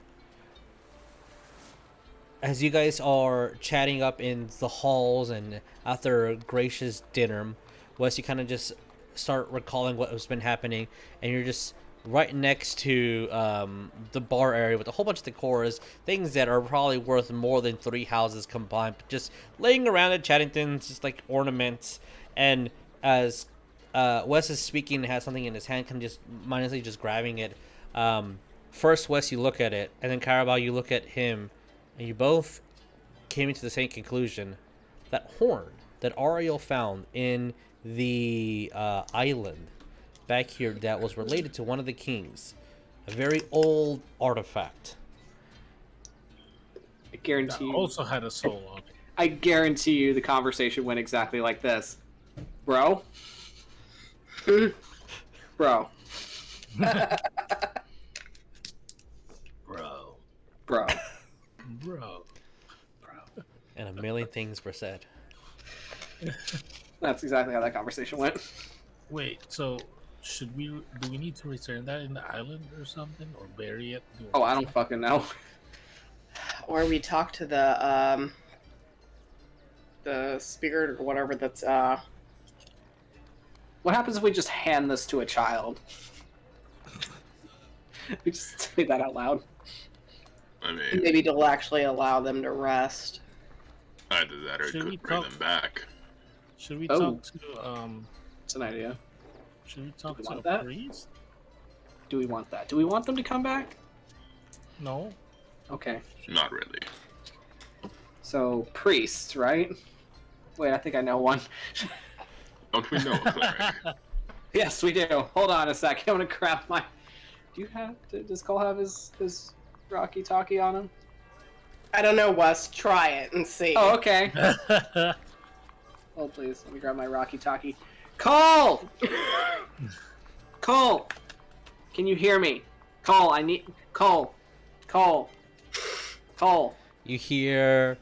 As you guys are chatting up in the halls and after a gracious dinner, Wes, you kind of just start recalling what has been happening, and you're just right next to the bar area with a whole bunch of decors, things that are probably worth more than 3 houses combined, but just laying around at Chaddington's, just like ornaments. And as Wes is speaking and has something in his hand, kind of just mindlessly just grabbing it. First, Wes, you look at it, and then Carabao, you look at him, and you both came into the same conclusion. That horn that Ariel found in the island back here that was related to one of the kings, a very old artifact. I guarantee you. Also had a soul on it. I guarantee you the conversation went exactly like this. Bro? Bro. Bro. And a million things were said. That's exactly how that conversation went. Wait, so do we need to return that in the island or something, or bury it? Oh, I don't fucking know. Or we talk to the spirit or whatever that's What happens if we just hand this to a child? We just say that out loud. I mean, maybe it'll actually allow them to rest. either that or it could bring them back. Should we Oh. talk to It's an idea. Should we talk we to want a that? priest? Do we want that? Do we want them to come back? No. Okay. Not really. So, priest, right? Wait, I think I know one. Don't we know a cleric? Yes, we do. Hold on a sec. I'm gonna grab my. Do you have? Does Cole have his Rocky Talkie on him? I don't know, Wes. Try it and see. Oh, okay. Hold, please. Let me grab my Rocky Talkie. Cole! Cole! Can you hear me? Cole, I need. Cole! Cole! Cole! You hear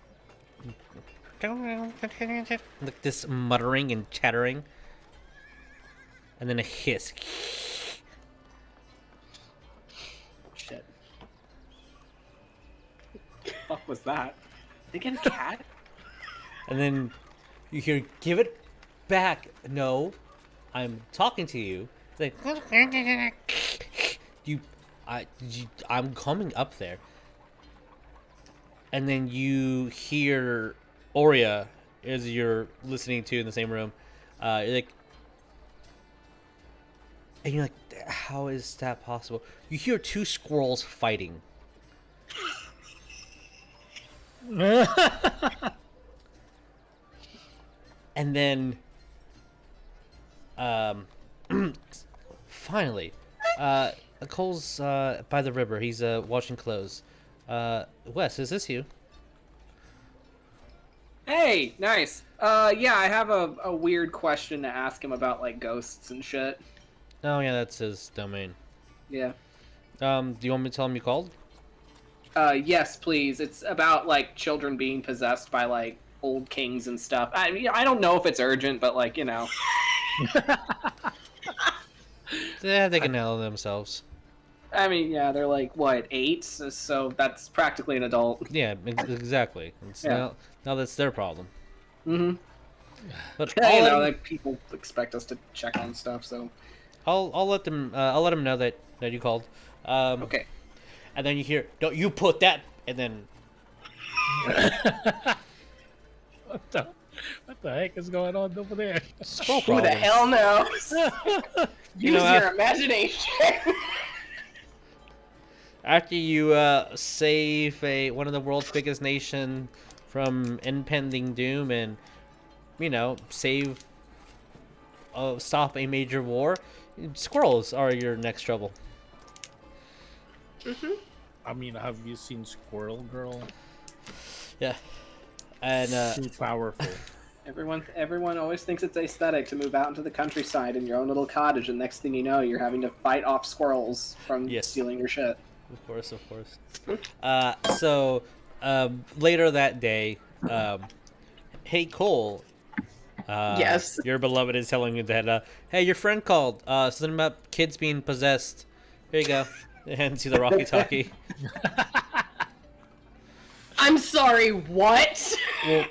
like this muttering and chattering, and then a hiss. Shit. What the fuck was that? They get a cat? And then you hear, "Give it back." No, I'm talking to you. It's like, I'm coming up there. And then you hear Aurea, as you're listening to in the same room. You're like, and you're like, how is that possible? You hear two squirrels fighting. And then, finally, Cole's by the river. He's washing clothes. Wes, is this you? Hey, nice. Yeah, I have a weird question to ask him about, like, ghosts and shit. Oh, yeah, that's his domain. Yeah. Do you want me to tell him you called? Yes, please. It's about, like, children being possessed by, like, old kings and stuff. I mean, I don't know if it's urgent, but, like, you know. Yeah, they can handle themselves. I mean, yeah, they're like, what, 8? So that's practically an adult. Yeah, exactly. It's Yeah. now that's their problem. Mm-hmm. But Yeah, you know, like, people expect us to check on stuff, so... I'll let them know that you called. Okay. And then you hear, "Don't you put that," and then What the heck is going on over there? scroll Who the problems. hell knows? Use know, your imagination. After you save one of the world's biggest nation from impending doom, and stop a major war, squirrels are your next trouble. I mean, have you seen Squirrel Girl? Yeah, and Too powerful. Everyone always thinks it's aesthetic to move out into the countryside in your own little cottage, and next thing you know, you're having to fight off squirrels from Yes. stealing your shit. Of course. So later that day, hey Cole. Yes. Your beloved is telling you that, hey, your friend called. Something about kids being possessed. Here you go. And see the Rocky Talkie. I'm sorry, what? Well,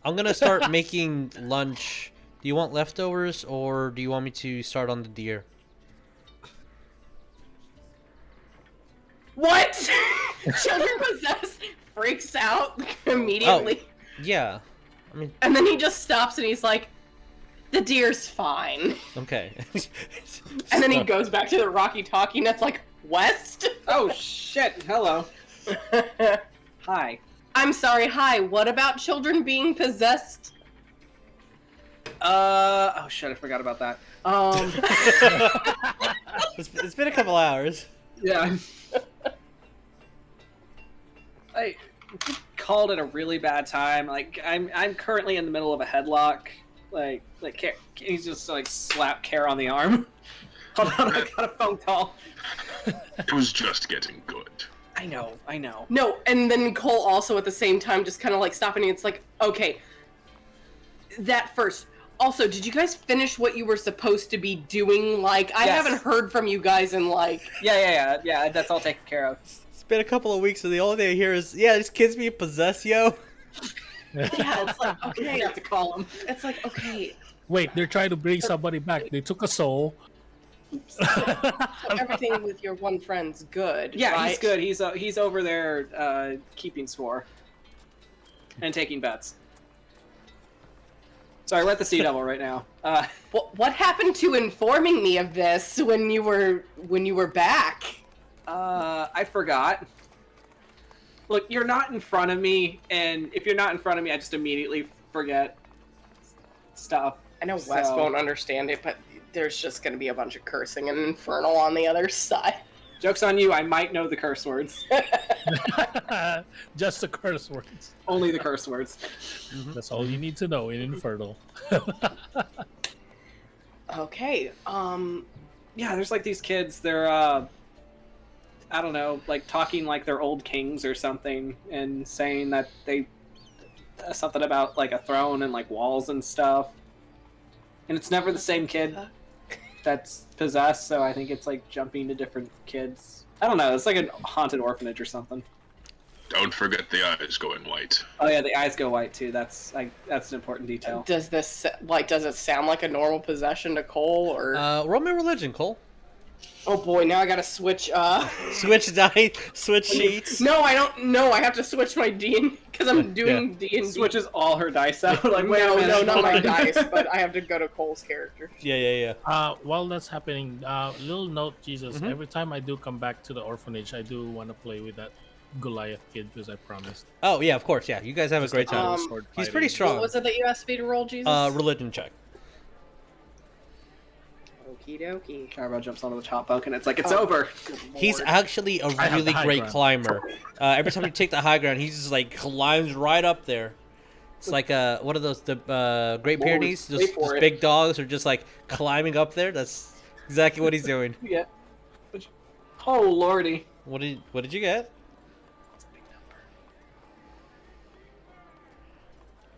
I'm gonna start making lunch. Do you want leftovers, or do you want me to start on the deer? What? Children possessed freaks out immediately. Oh, yeah. I mean, And then he just stops and he's like, the deer's fine. okay. And then he goes back to the Rocky Talkie and it's like, West? Oh shit! Hello. Hi. I'm sorry, hi, what about children being possessed? Oh shit! I forgot about that. It's been a couple hours. Yeah. I called it a really bad time. Like I'm currently in the middle of a headlock. Like Kaer, he's just like slap Kaer on the arm. Hold on, I got a phone call. It was just getting good. I know. No, and then Cole also at the same time just kind of like stopping and it's like, okay, that first. Also, did you guys finish what you were supposed to be doing? Like, I Yes. haven't heard from you guys in like... Yeah, that's all taken care of. It's been a couple of weeks, so the only thing I hear is, yeah, these kids being possessed, yo. Yeah, it's like, I okay. have to call him. It's like, okay, Wait, they're trying to bring somebody back. They took a soul. so everything with your one friend's good, Yeah, right? he's good. He's over there keeping score and taking bets. Sorry, we're at the Sea Devil right now. What happened to informing me of this when you were back? I forgot. Look, you're not in front of me, and if you're not in front of me, I just immediately forget stuff. I know Wes won't understand it, but there's just going to be a bunch of cursing and infernal on the other side. Joke's on you, I might know the curse words. Just the curse words. Only the curse words. That's all you need to know in Infernal. Okay, yeah, there's like these kids, they're, I don't know, like talking like they're old kings or something, and saying that they, something about like a throne and like walls and stuff. And it's never the same kid that's possessed, so I think it's like jumping to different kids. I don't know, it's like a haunted orphanage or something. Don't forget the eyes going white. Oh yeah, the eyes go white too. That's an important detail. does it sound like a normal possession to Cole, or? Roll me religion, Cole. Oh boy, now I gotta switch, Switch die, switch sheets. No, I don't, no, I have to switch my D&D, because I'm doing D&D. Switches all her dice out. Like, wait a No, minute. not my dice, but I have to go to Cole's character. Yeah. While that's happening, little note, Jesus, every time I do come back to the orphanage, I do want to play with that Goliath kid, because I promised. Oh, yeah, of course, yeah. You guys have a great time. He's pretty strong. What was it that you asked me to roll, Jesus? Religion check. Okie dokie. Carbo jumps onto the top bunk, and it's like, it's over. He's actually a really great climber. Every time you take the high ground, he just like climbs right up there. It's like what are those, the Great Pyrenees? Those big dogs are just like climbing up there. That's exactly what he's doing. Yeah. Oh lordy. What did you get?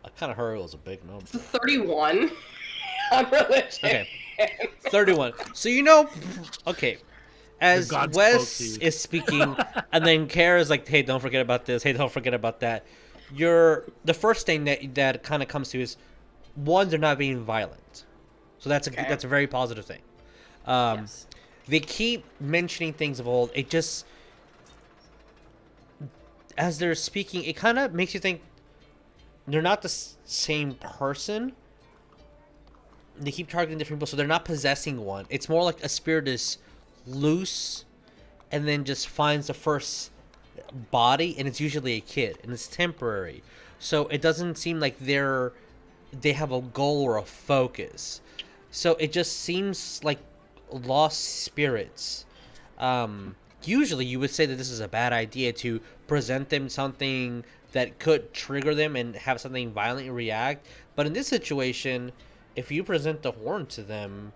I kind of heard it was a big number. 31 on religion. Okay. 31. So okay, as Wes is speaking, and then Kaer is like, "Hey, don't forget about this. Hey, don't forget about that." The first thing that kind of comes to is, one, they're not being violent, so that's a very positive thing. Yes. They keep mentioning things of old. It just, as they're speaking, it kind of makes you think they're not the same person. They keep targeting different people, so they're not possessing one. It's more like a spirit is loose and then just finds the first body, and it's usually a kid, and it's temporary. So it doesn't seem like they have a goal or a focus. So it just seems like lost spirits. Usually you would say that this is a bad idea to present them something that could trigger them and have something violently react. But in this situation, if you present the horn to them,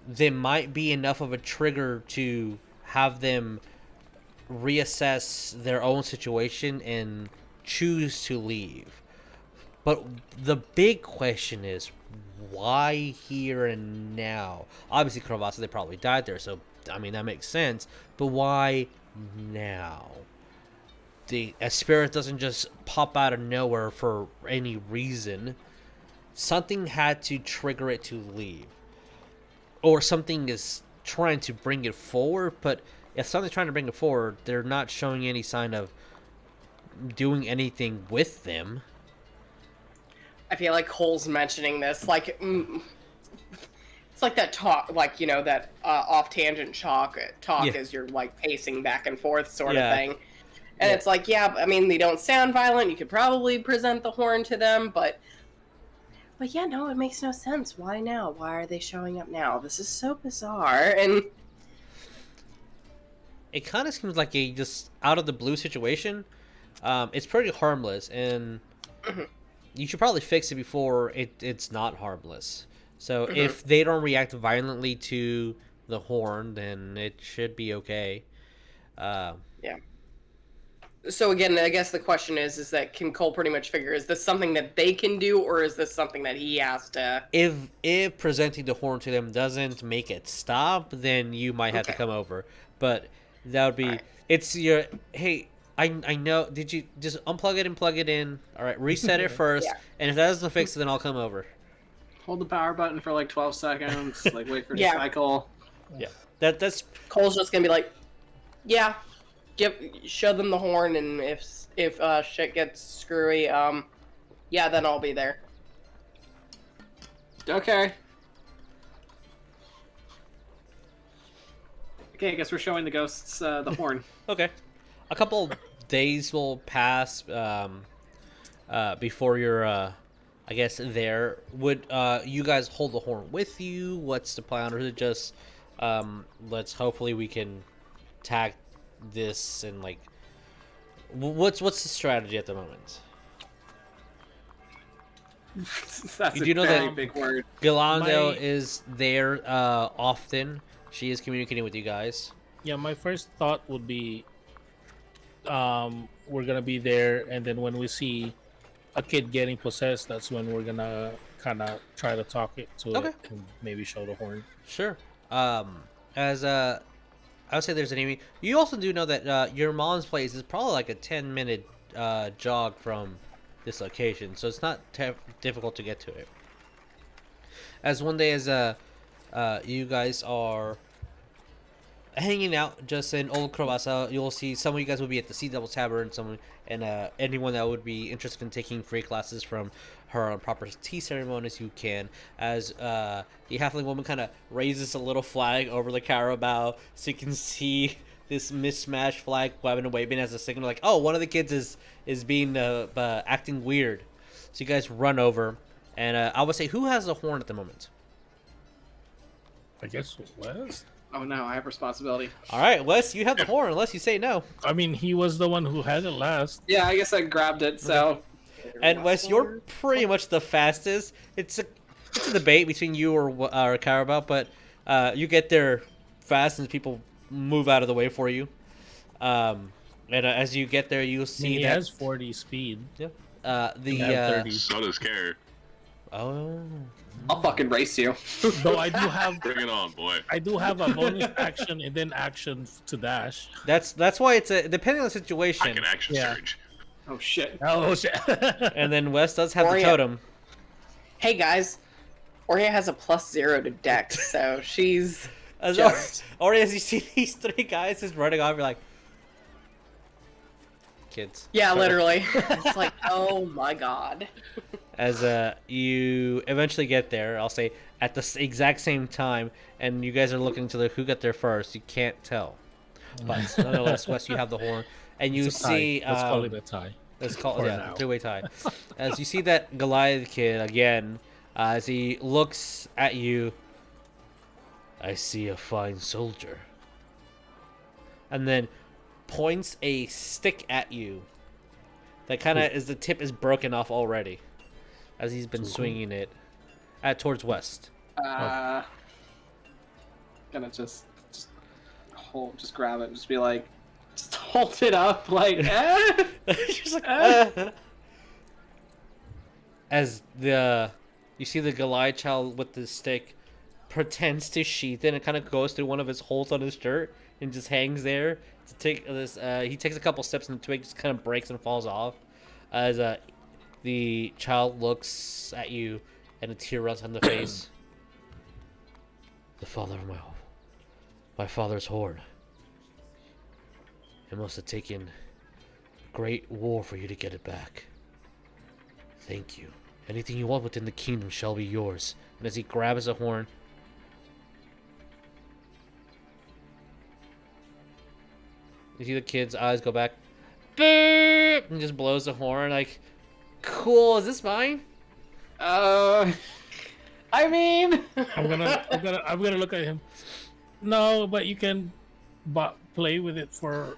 there might be enough of a trigger to have them reassess their own situation and choose to leave. But the big question is, why here and now? Obviously, Tabatha, they probably died there, so, I mean, that makes sense. But why now? A spirit doesn't just pop out of nowhere for any reason. Something had to trigger it to leave. Or something is trying to bring it forward, but if something's trying to bring it forward, they're not showing any sign of doing anything with them. I feel like Cole's mentioning this, like, it's like that talk, like, that off-tangent talk as you're, like, pacing back and forth sort of thing. And it's like, I mean, they don't sound violent. You could probably present the horn to them, but yeah, no, it makes no sense. Why now? Why are they showing up now? This is so bizarre. And it kind of seems like a just out of the blue situation. It's pretty harmless, and you should probably fix it before it's not harmless. So if they don't react violently to the horn, then it should be okay. So again, I guess the question is that can Cole pretty much figure, is this something that they can do, or is this something that he has to... If presenting the horn to them doesn't make it stop, then you might have to come over. But that would be... Right. It's your... Hey, I know... Did you just unplug it and plug it in? All right, reset it first. And if that doesn't fix it, then I'll come over. Hold the power button for like 12 seconds. Like, wait for it to cycle. Yeah. That's... Cole's just going to be like, show them the horn, and if shit gets screwy, then I'll be there. Okay. Okay, I guess we're showing the ghosts the horn. Okay. A couple days will pass before you're, I guess, there. Would you guys hold the horn with you? What's the plan? Or is it just, hopefully we can tag this and, like, what's the strategy at the moment? That's you do know very that big word. Galando is there often. She is communicating with you guys. Yeah, my first thought would be we're gonna be there, and then when we see a kid getting possessed, that's when we're gonna kind of try to talk it to it and maybe show the horn. Sure. As I would say there's an enemy. You also do know that your mom's place is probably like a 10-minute jog from this location, so it's not difficult to get to it. As one day, as you guys are hanging out just in Old Krobasa, you'll see some of you guys will be at the Sea Devil Tavern, and anyone that would be interested in taking free classes from her on proper tea ceremonies, you can. As the halfling woman kind of raises a little flag over the carabao, so you can see this mismatched flag waving as a signal, like, oh, one of the kids is being acting weird. So you guys run over, and I would say, who has the horn at the moment? I guess Wes. Oh no, I have responsibility. All right, Wes, you have the horn, unless you say no. I mean, he was the one who had it last. Yeah, I guess I grabbed it. So. And Wes, you're pretty much the fastest. It's a debate between you or Carabao, but you get there fast, and people move out of the way for you. And as you get there, you'll see he that has 40 speed. Yeah. 30. So does Kaer. Oh. I'll fucking race you. Though I do have. Bring it on, boy. I do have a bonus action and then action to dash. That's why it's depending on the situation. I can action surge. Oh shit. Oh shit. And then Wes does have the totem. Hey guys, Oria has a +0 to Dex, so she's or as you see these three guys just running off, you're like, kids. Yeah, literally. It's like, oh my god. As you eventually get there, I'll say at the exact same time, and you guys are looking to who got there first. You can't tell, but nonetheless, Wes, you have the horn, and you see. Let's call it a tie. Let's call it a three-way tie. As you see that Goliath kid again, as he looks at you, I see a fine soldier, and then points a stick at you. That kind of the tip is broken off already, as he's been swinging it towards West. Gonna just grab it and just be like, just hold it up, like, eh? Just like, As you see the Goliath child with the stick pretends to sheath it, and it kind of goes through one of his holes on his shirt and just hangs there to take this. He takes a couple steps and the twig just kind of breaks and falls off. As the child looks at you and a tear runs down the face. The father of my father's horn. It must have taken a great war for you to get it back. Thank you. Anything you want within the kingdom shall be yours. And as he grabs the horn, you see the kid's eyes go back, and just blows the horn like, cool. Is this mine? I mean, I'm gonna look at him. No, but you can play with it for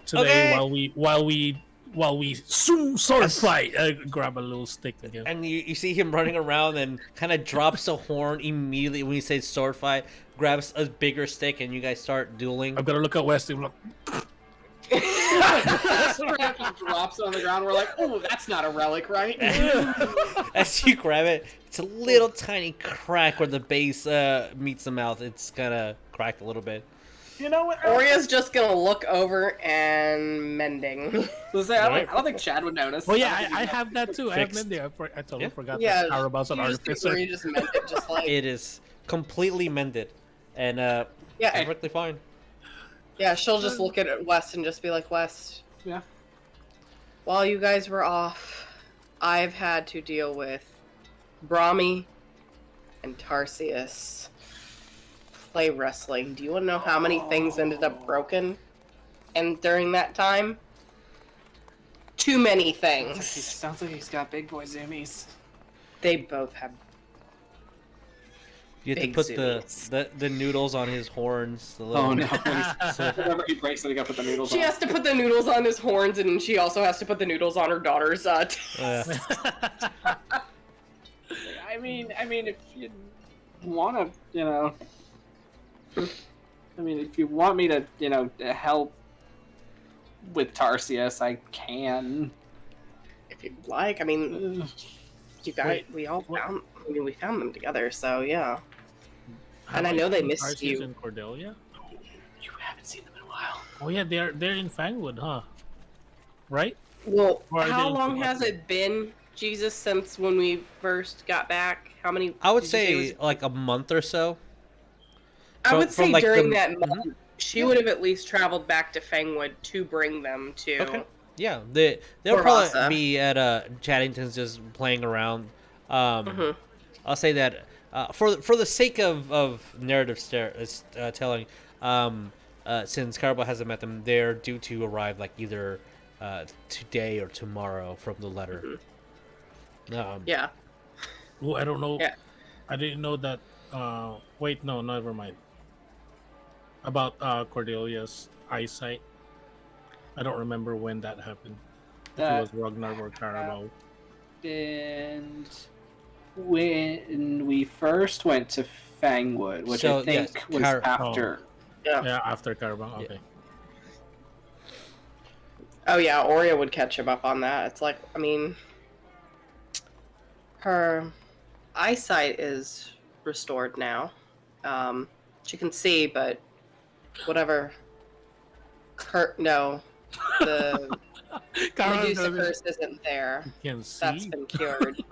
today while we sword fight. Grab a little stick again. And you see him running around and kind of drops the horn immediately when you say sword fight. Grabs a bigger stick and you guys start dueling. I'm gonna look at West and look. Drops on the ground. We're like, oh, that's not a relic, right? As you grab it, it's a little tiny crack where the base meets the mouth. It's kind of cracked a little bit. You know what? Oria's just gonna look over and mending. I don't think Chad would notice. Well, yeah, I have that too. I have mending. I totally forgot that Carabal's an artificer. You just mend it just like... It is completely mended and perfectly fine. Yeah, she'll just look at West and just be like, West. Yeah. While you guys were off, I've had to deal with Brahmi and Tarsius play wrestling. Do you want to know how many things ended up broken and during that time? Too many things. Sounds like he's got big boy zoomies. They both have. You have to put the noodles on his horns. The little... Oh no! Whenever he breaks it, he got to put the noodles on. She has to put the noodles on his horns, and she also has to put the noodles on her daughter's. I mean, if you want to, if you want me to, help with Tarsius, I can. If you'd like, you guys, we found them together, so yeah. And I know they missed Tarsius you. and Cordelia? You haven't seen them in a while. Oh yeah, they're in Fangwood, huh? Right? Well, how long has it been, Jesus, since when we first got back? How many? I would say like a month or so. I would say during that month, she would have at least traveled back to Fangwood to bring them to. Okay. Yeah, they'll probably be at Chaddington's just playing around. I'll say that for the sake of narrative telling, since Carbo hasn't met them, they're due to arrive like either today or tomorrow from the letter. Yeah. Well, I don't know. Yeah. I didn't know that. Wait, no, never mind. About Cordelia's eyesight. I don't remember when that happened. If it was Rognarv or Carabo. And when we first went to Fangwood, which I think was after. Yeah, after Carabo. Okay. Oh yeah, Aurea would catch him up on that. It's like, her eyesight is restored now. She can see, but whatever. The Medusa curse isn't there. Can see. That's been cured.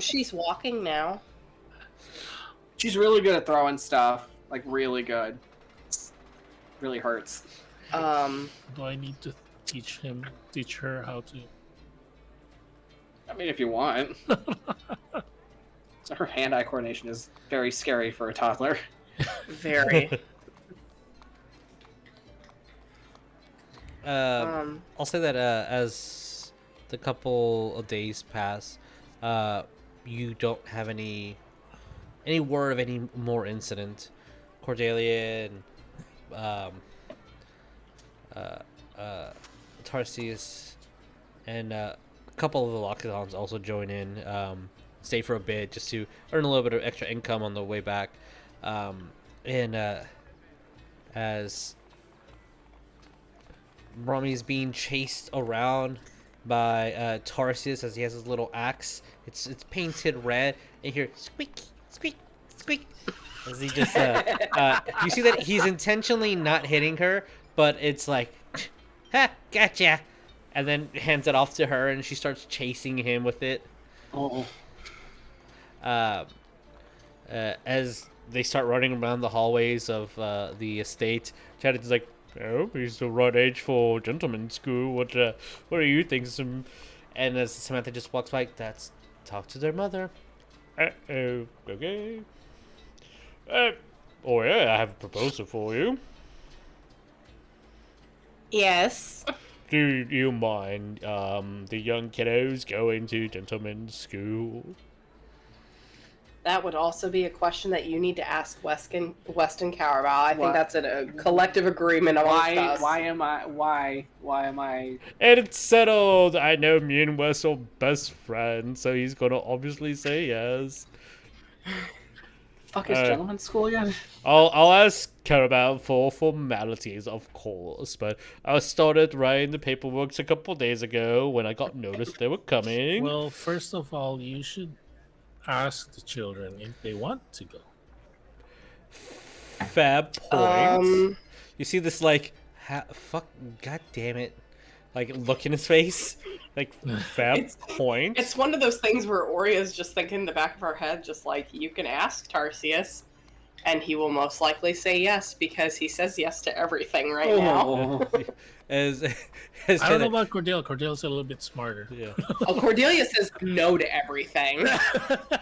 She's walking now. She's really good at throwing stuff. Like, really good. It really hurts. Do I need to teach her how to? If you want. So her hand-eye coordination is very scary for a toddler. Very. I'll say that as the couple of days pass, you don't have any word of any more incident. Cordelia and Tarsius and a couple of the Lockdowns also join in, stay for a bit just to earn a little bit of extra income on the way back. As Rami's being chased around by Tarsius as he has his little axe. It's painted red, and you hear squeak, squeak, squeak. As he just you see that he's intentionally not hitting her, but it's like, ha, gotcha, and then hands it off to her, and she starts chasing him with it. As they start running around the hallways of the estate, Chad is like, "Oh, he's the right age for gentlemen's school. What do you think?" And as Samantha just walks by, that's talk to their mother. Okay. Oh yeah, I have a proposal for you. Yes. Do you mind the young kiddos going to gentlemen's school? That would also be a question that you need to ask Weston Kaer about. I think that's a collective agreement amongst us. Why am I? And it's settled. I know me and Wes are best friends, so he's gonna obviously say yes. Fuck is gentleman's school again? I'll ask Carabao for formalities, of course, but I started writing the paperwork a couple days ago when I got noticed they were coming. Well, first of all, you should ask the children if they want to go. Fab point. You see this fuck, god damn it, look in his face, fab point. It's one of those things where Aurea's just thinking in the back of her head, just like, you can ask Tarsius. And he will most likely say yes because he says yes to everything right now. as I don't know about Cordelia. Cordelia's a little bit smarter. Yeah. Oh, Cordelia says no to everything.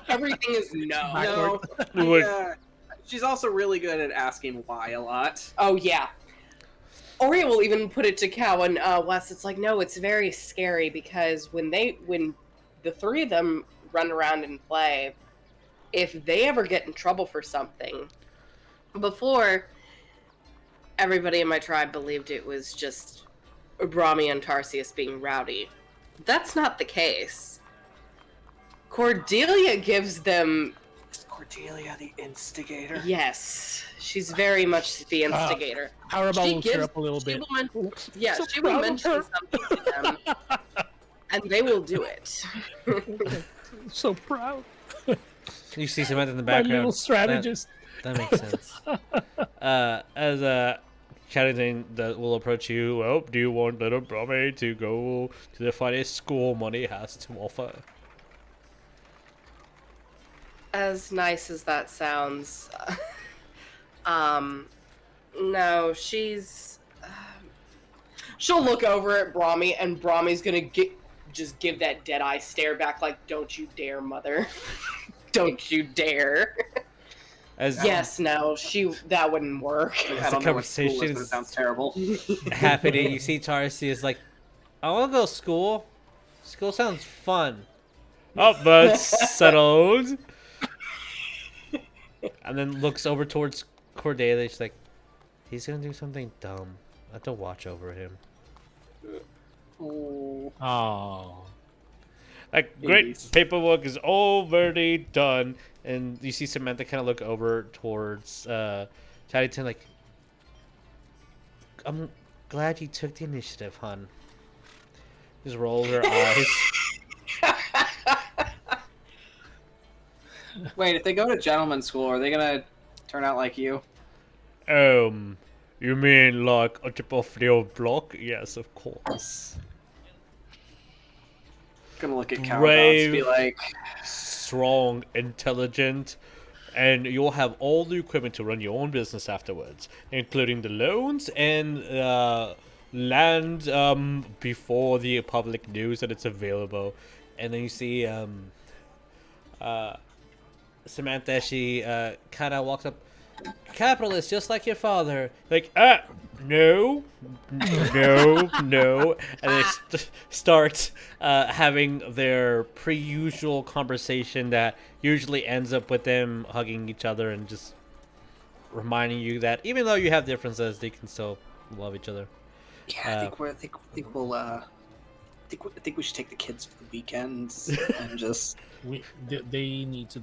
Everything is no. No. She's also really good at asking why a lot. Oh, yeah. Oria will even put it to Cal and Wes. It's like, no, it's very scary because when the three of them run around and play, if they ever get in trouble for something, before everybody in my tribe believed it was just Brahmi and Tarsius being rowdy. That's not the case. Cordelia gives them... Is Cordelia the instigator? Yes. She's very much the instigator. Arabelle will cheer up a little bit. She will mention something to them, and they will do it. So proud. You see Samantha in the My background. little strategist. That makes sense. As Chatting that will approach you. Well, do you want little Brahmi to go to the finest school money has to offer? As nice as that sounds, no, she's. She'll look over at Brahmi, and Brahmi's gonna just give that dead eye stare back, like, "Don't you dare, mother! Don't you dare!" Yes, no, that wouldn't work. I don't know what school is, but it sounds terrible. Happening, you see Tarsi is like, "I want to go to school. School sounds fun." Oh, that's settled. And then looks over towards Cordelia. She's like, "He's gonna do something dumb. I have to watch over him." Oh. Like, great paperwork is already done. And you see Samantha kind of look over towards Chaddington, like, "I'm glad you took the initiative, hon." Just rolls her eyes. Wait, if they go to gentleman's school, are they gonna turn out like you? You mean like a tip off the old block? Yes, of course. Gonna look at Brave, be like, strong, intelligent, and you'll have all the equipment to run your own business afterwards, including the loans and land before the public knows that it's available. And then you see Samantha, she kind of walks up. "Capitalist, just like your father." Like, no. And they start having their pre-usual conversation that usually ends up with them hugging each other and just reminding you that even though you have differences, they can still love each other. Yeah, I think we should take the kids for the weekends and just. They need to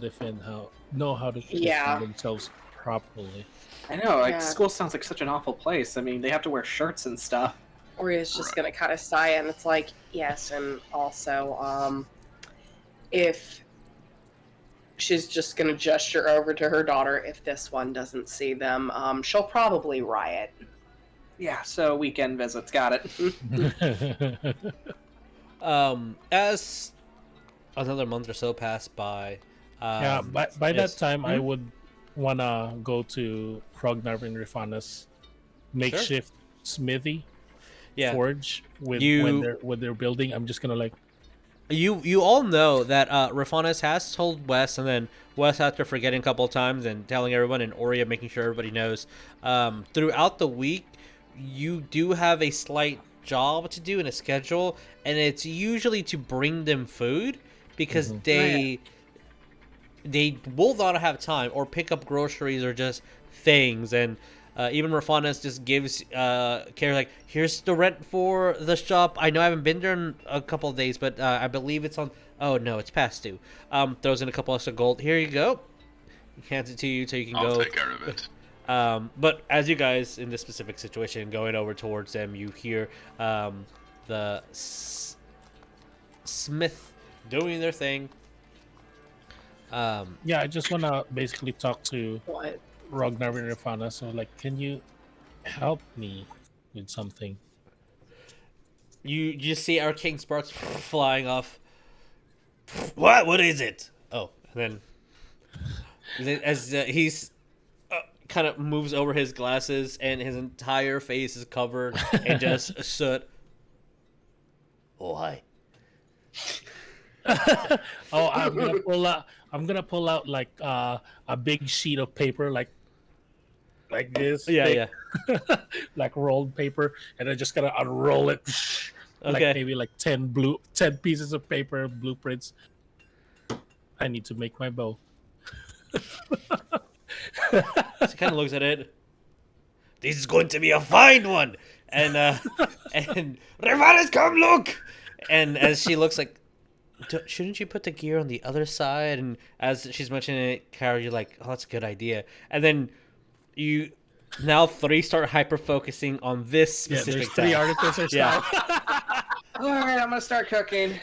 know how to defend themselves properly. I know, school sounds like such an awful place. I mean, they have to wear shirts and stuff. Oria's just gonna kind of sigh, and it's like, yes, and also, if she's just gonna gesture over to her daughter, if this one doesn't see them, she'll probably riot. Yeah, so weekend visits, got it. As another month or so passed by, by that time, I would wanna go to Rognarv and Rifana's makeshift smithy, forge with when they're building. I'm just gonna like. You all know that Rifana's has told Wes, and then Wes, after forgetting a couple of times and telling everyone, and Oria making sure everybody knows. Throughout the week, you do have a slight job to do and a schedule, and it's usually to bring them food because they will not have time or pick up groceries or just things. And even Rafanas just gives Kaer like, "Here's the rent for the shop. I know I haven't been there in a couple of days, but I believe it's on. Oh no, it's past due." Throws in a couple extra gold. "Here you go." He hands it to you so you can go. I'll take care of it. But as you guys in this specific situation going over towards them, you hear the smith doing their thing. I just want to basically talk to Rognarv and Rifana. So, like, can you help me with something? You just see arcane sparks flying off. What is it? Oh, and then as he's kind of moves over his glasses, and his entire face is covered in just soot. Oh, hi. Oh, I'm gonna pull out like a big sheet of paper, like this. Yeah. Like rolled paper, and I just gotta unroll it. Like Okay. maybe like 10 pieces of paper, blueprints. I need to make my bow. So he kind of looks at it. This is going to be a fine one, and Revalis, come look. And as she looks like, shouldn't you put the gear on the other side? And as she's mentioning it, Kaer, you're like, oh, that's a good idea. And then you now 3 start hyper focusing on this specific. There's 3 artificers now. All right, I'm gonna start cooking.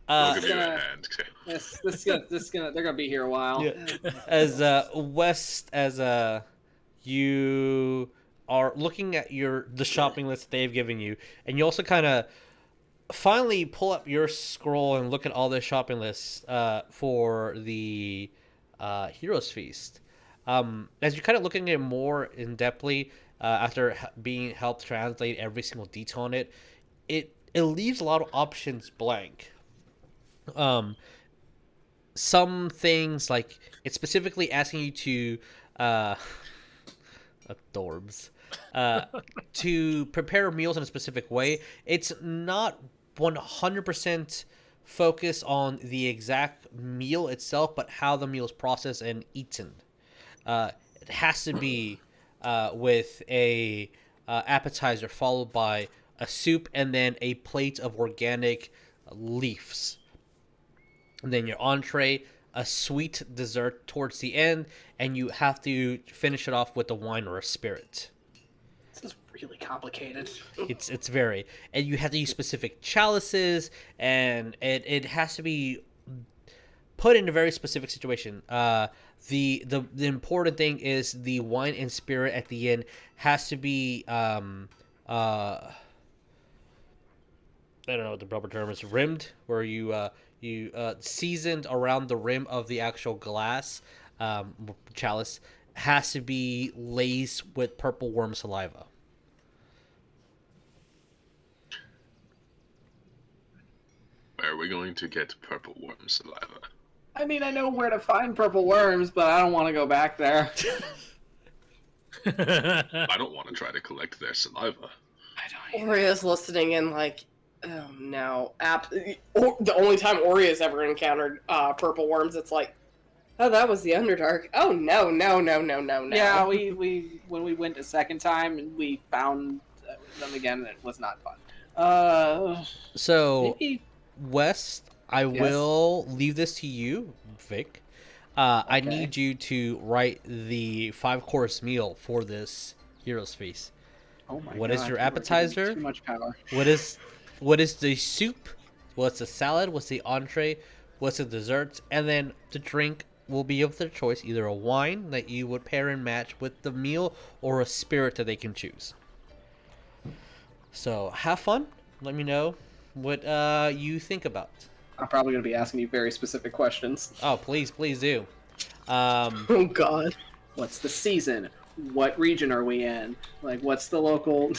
I'll give you a hand. They're gonna be here a while. Yeah. As West, as you are looking at the shopping list they've given you, and you also kind of finally pull up your scroll and look at all the shopping lists for the Heroes Feast. As you're kind of looking at it more in depthly after being helped translate every single detail on it, it leaves a lot of options blank. Some things, like it's specifically asking you to adorbs to prepare meals in a specific way. It's not 100% focused on the exact meal itself, but how the meal is processed and eaten. It has to be with a appetizer followed by a soup and then a plate of organic leaves. And then your entree, a sweet dessert towards the end, and you have to finish it off with a wine or a spirit. This is really complicated. It's very, and you have to use specific chalices, and it has to be put in a very specific situation. The important thing is the wine and spirit at the end has to be I don't know what the proper term is, rimmed, where you seasoned around the rim of the actual glass chalice, has to be laced with purple worm saliva. Where are we going to get purple worm saliva? I mean, I know where to find purple worms, but I don't want to go back there. I don't want to try to collect their saliva. Oria's listening in like, oh no. The only time Oria's ever encountered purple worms, it's like, oh, that was the Underdark. Oh no. Yeah, we when we went a second time and we found them again, it was not fun. So, maybe... West, I will leave this to you, Vic. Okay. I need you to write the 5-course meal for this Heroes Feast. Oh my What God, is your appetizer? Too much power. What is the soup? What's the salad? What's the entree? What's the dessert? And then the drink will be of their choice, either a wine that you would pair and match with the meal or a spirit that they can choose. So have fun. Let me know what you think about. I'm probably going to be asking you very specific questions. Oh, please do. Oh God. What's the season? What region are we in? Like, what's the local...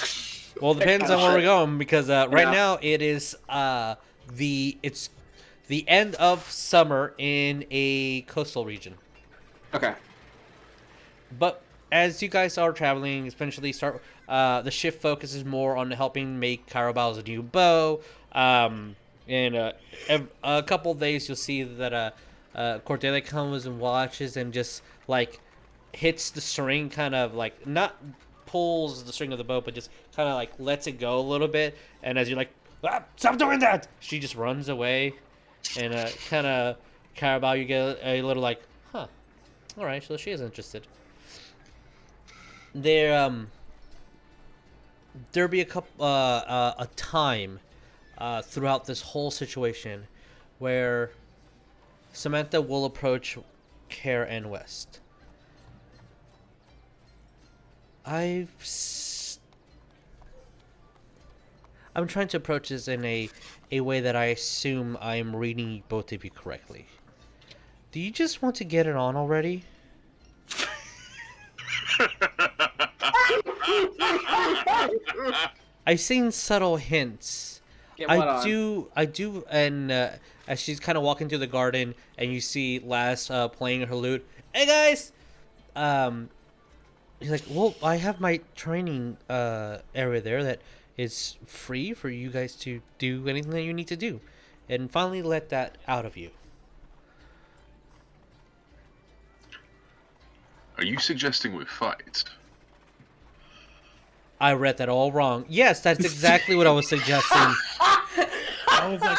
Well, it depends on where we're going, because right now it is it's the end of summer in a coastal region. Okay. But as you guys are traveling, eventually the shift focuses more on helping make Carabal's a new bow. In a couple of days, you'll see that Cordelia comes and watches and just like hits the string, kind of like not pulls the string of the bow, but just kind of like lets it go a little bit. And as you're like, stop doing that, she just runs away. And kind of Carabao, you get a little like, huh, all right, so she is interested. There'll be a time throughout this whole situation where Samantha will approach Kaer and West. I'm trying to approach this in a way that I assume I'm reading both of you correctly. Do you just want to get it on already? I've seen subtle hints. Get what I on? do, and as she's kind of walking through the garden, and you see Laz playing her lute. Hey guys, he's like, well, I have my training area there that is free for you guys to do anything that you need to do, and finally let that out of you. Are you suggesting we fight? I read that all wrong. Yes, that's exactly what I was suggesting. I was like,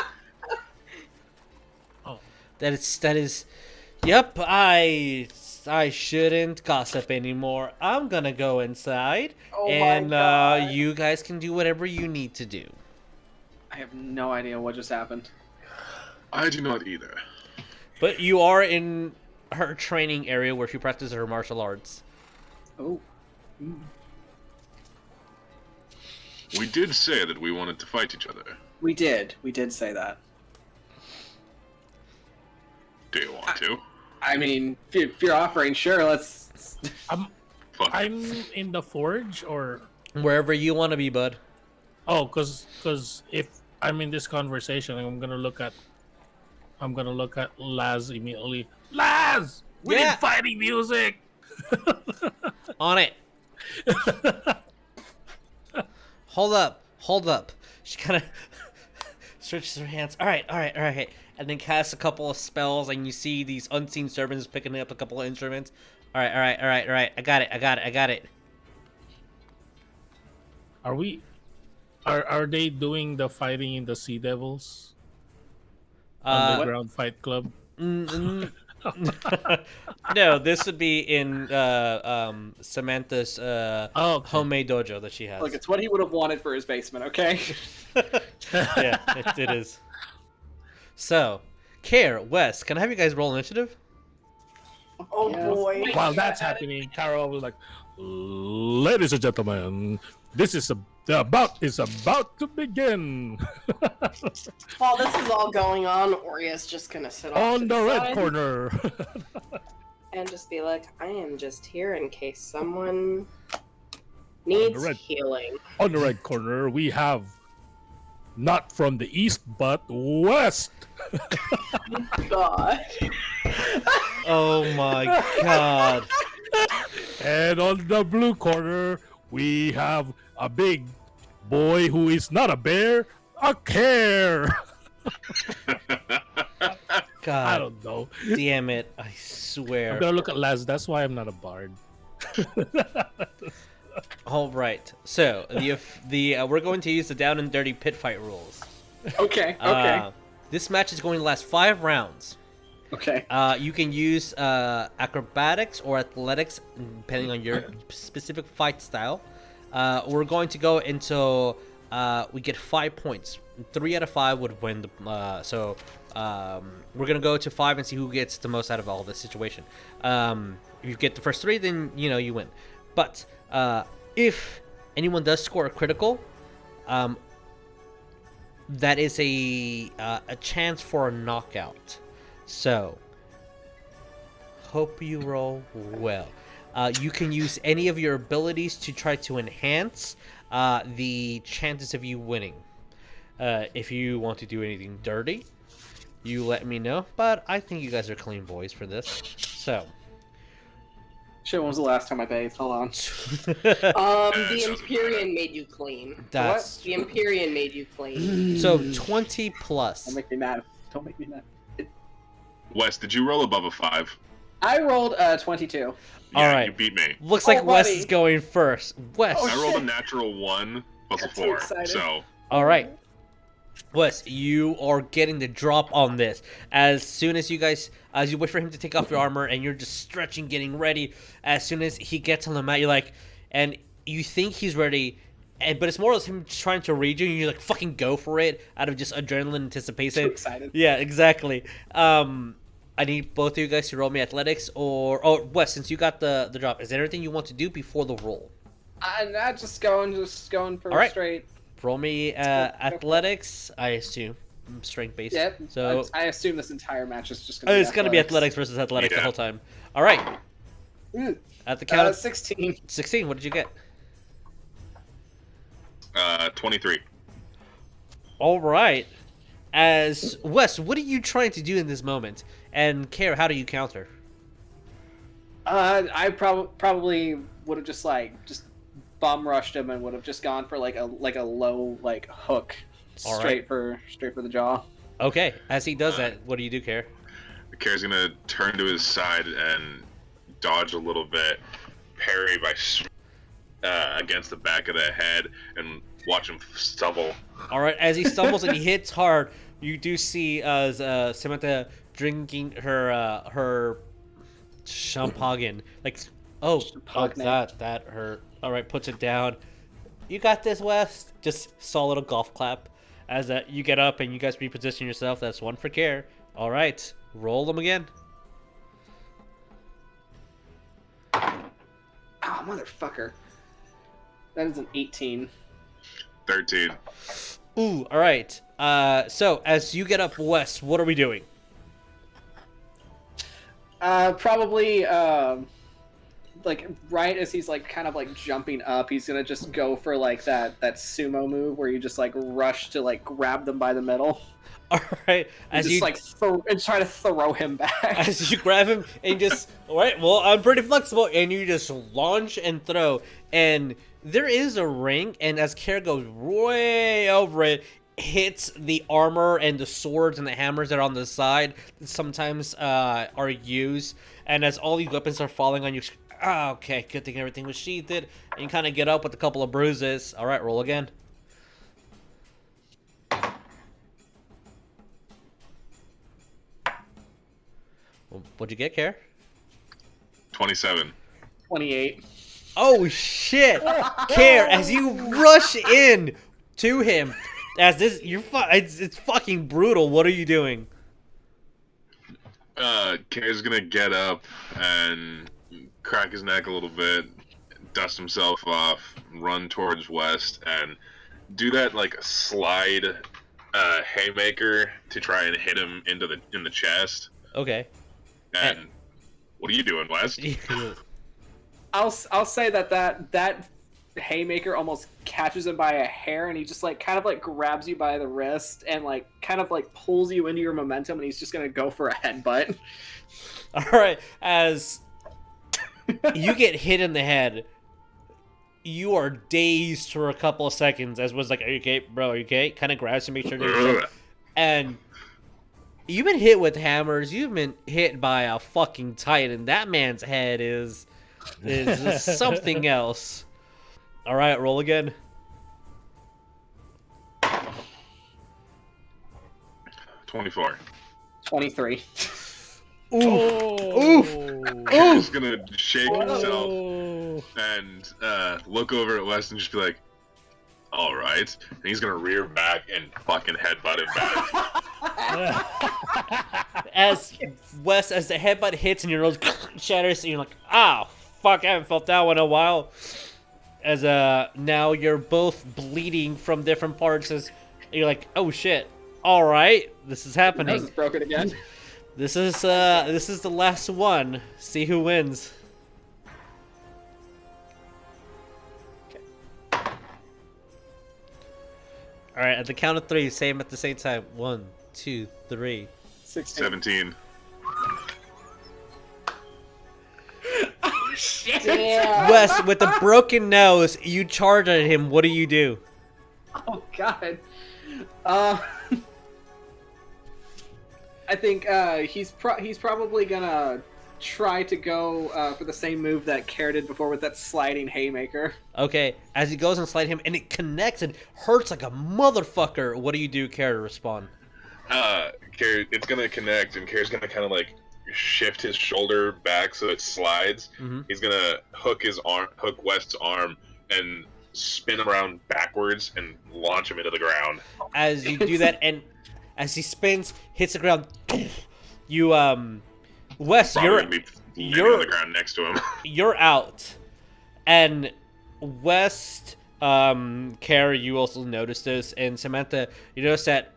oh, That is. Yep, I shouldn't gossip anymore. I'm gonna go inside, Oh my and God. you guys can do whatever you need to do. I have no idea what just happened. I do not either. But you are in her training area where she practices her martial arts. Oh. We did say that we wanted to fight each other. We did say that. Do you want to? I mean, if you're offering, sure, let's... Fuck. I'm in the forge, or Wherever you want to be, bud. oh, because if I'm in this conversation, I'm gonna look at Laz immediately. Laz, we Yeah. need fighting music. On it. Hold up. She kind of stretches her hands. All right. And then casts a couple of spells, and you see these unseen servants picking up a couple of instruments. All right. I got it. Are they doing the fighting in the Sea Devils Underground Fight Club? No, this would be in Samantha's homemade dojo that she has. Look, it's what he would have wanted for his basement, okay? Yeah, it is. So, Kaer, Wes, can I have you guys roll initiative? Oh boy. While that's happening, Carol was like, "Ladies and gentlemen, this is about to begin." While this is all going on, Oria's just gonna sit off On to the red side corner. and just be like, I am just here in case someone needs red- healing. On the red corner, we have not from the east but west. God. Oh my god. And on the blue corner, we have a big boy who is not a bear, a Kaer. I God don't know. damn it, I I'm swear. gonna look at Laz. That's why I'm not a bard. All right. So, we're going to use the down and dirty pit fight rules. Okay. This match is going to last 5 rounds. Okay. You can use acrobatics or athletics, depending on your specific fight style. We're going to go until we get 5 points. 3 out of 5 would win. We're going to go to 5 and see who gets the most out of all this situation. If you get the first 3, then you win. But if anyone does score a critical, that is a chance for a knockout. So, hope you roll well. You can use any of your abilities to try to enhance the chances of you winning. If you want to do anything dirty, you let me know. But I think you guys are clean boys for this. So. Shit, when was the last time I bathed? Hold on. The Empyrean made you clean. That's The Empyrean made you clean. so 20 plus. Don't make me mad. Wes, did you roll above a 5? I rolled 22. All Yeah, right. you beat me. Looks like Wes buddy. is going first. Wes. Oh, I rolled a shit. natural 1 plus a Got too 4. excited. So, All right. Wes, you are getting the drop on this. As soon as you wait for him to take off your armor and you're just stretching, getting ready, as soon as he gets on the mat, you're like, and you think he's ready, but it's more or less him just trying to read you, and you're like, fucking go for it, out of just adrenaline anticipation. Too excited. Yeah, exactly. I need both of you guys to roll me athletics, or Wes, since you got the drop, is there anything you want to do before the roll? I'm not just going for All right. straight. Roll me athletics, I assume. Strength based. Yep. So I assume this entire match is just going to be it's going to be athletics versus athletics the Yeah. whole time. All right. Mm. At the count of 16. 16, what did you get? 23. All right. As Wes, what are you trying to do in this moment? And Kaer, how do you counter? I probably would have just bum rushed him and would have just gone for like a low hook straight for the jaw. Okay. As he does that, what do you do, Kaer? Kaer's gonna turn to his side and dodge a little bit, parry by against the back of the head, and watch him stumble. All right. As he stumbles and he hits hard, you do see Samantha drinking her champagne. Like, oh, that hurt. All right, puts it down. You got this, Wes. Just saw a little golf clap as you get up and you guys reposition yourself. That's one for Kaer. All right, roll them again. Oh, motherfucker. That is an 18. 13. Ooh, all right. So as you get up, Wes, what are we doing? Probably, right as he's kind of jumping up, he's gonna just go for that sumo move where you just rush to grab them by the middle. All right, as you and try to throw him back. As you grab him and just, all right, well, I'm pretty flexible, and you just launch and throw, and there is a ring, and as Kaer goes way over it, hits the armor and the swords and the hammers that are on the side that sometimes are used, and as all these weapons are falling on you, okay, good thing everything was sheathed, and you kind of get up with a couple of bruises. All right, roll again. What'd you get, Kaer? 27. 28. Oh shit! Kaer, as you rush in to him, as this, it's fucking brutal. What are you doing? Kaer's gonna get up and crack his neck a little bit, dust himself off, run towards West, and do that slide haymaker to try and hit him in the chest. Okay. And what are you doing, West? I'll say that haymaker almost catches him by a hair, and he just kind of grabs you by the wrist and kind of pulls you into your momentum, and he's just gonna go for a headbutt. All right, as you get hit in the head, you are dazed for a couple of seconds. As was like, "Are you okay, bro? Are you okay?" Kind of grabs to make sure you're okay. And you've been hit with hammers. You've been hit by a fucking titan. That man's head is something else. All right, roll again. 24. 23. He's gonna shake himself and look over at Wes and just be like, "All right," and he's gonna rear back and fucking headbutt him back. As the headbutt hits and your nose shatters, and you're like, "Ah, fuck! I haven't felt that one in a while." As now you're both bleeding from different parts. As you're like, "Oh shit! All right, this is happening." This is broken again. This is the last one. See who wins. Okay. All right, at the count of 3, say them at the same time. 1, 2, 3. 17. Oh shit! Damn. Wes, with the broken nose, you charge at him. What do you do? Oh god. I think he's probably gonna try to go for the same move that Kaer did before with that sliding haymaker. Okay, as he goes and slide him, and it connects and hurts like a motherfucker. What do you do, Kaer, to respond? Kaer, it's gonna connect, and Kaer's gonna kind of shift his shoulder back so it slides. Mm-hmm. He's gonna hook West's arm, and spin around backwards and launch him into the ground. As you do that, and as he spins, hits the ground, you Wes, you're on the ground next to him. You're out, and West, Kaer, you also noticed this, and Samantha, you notice that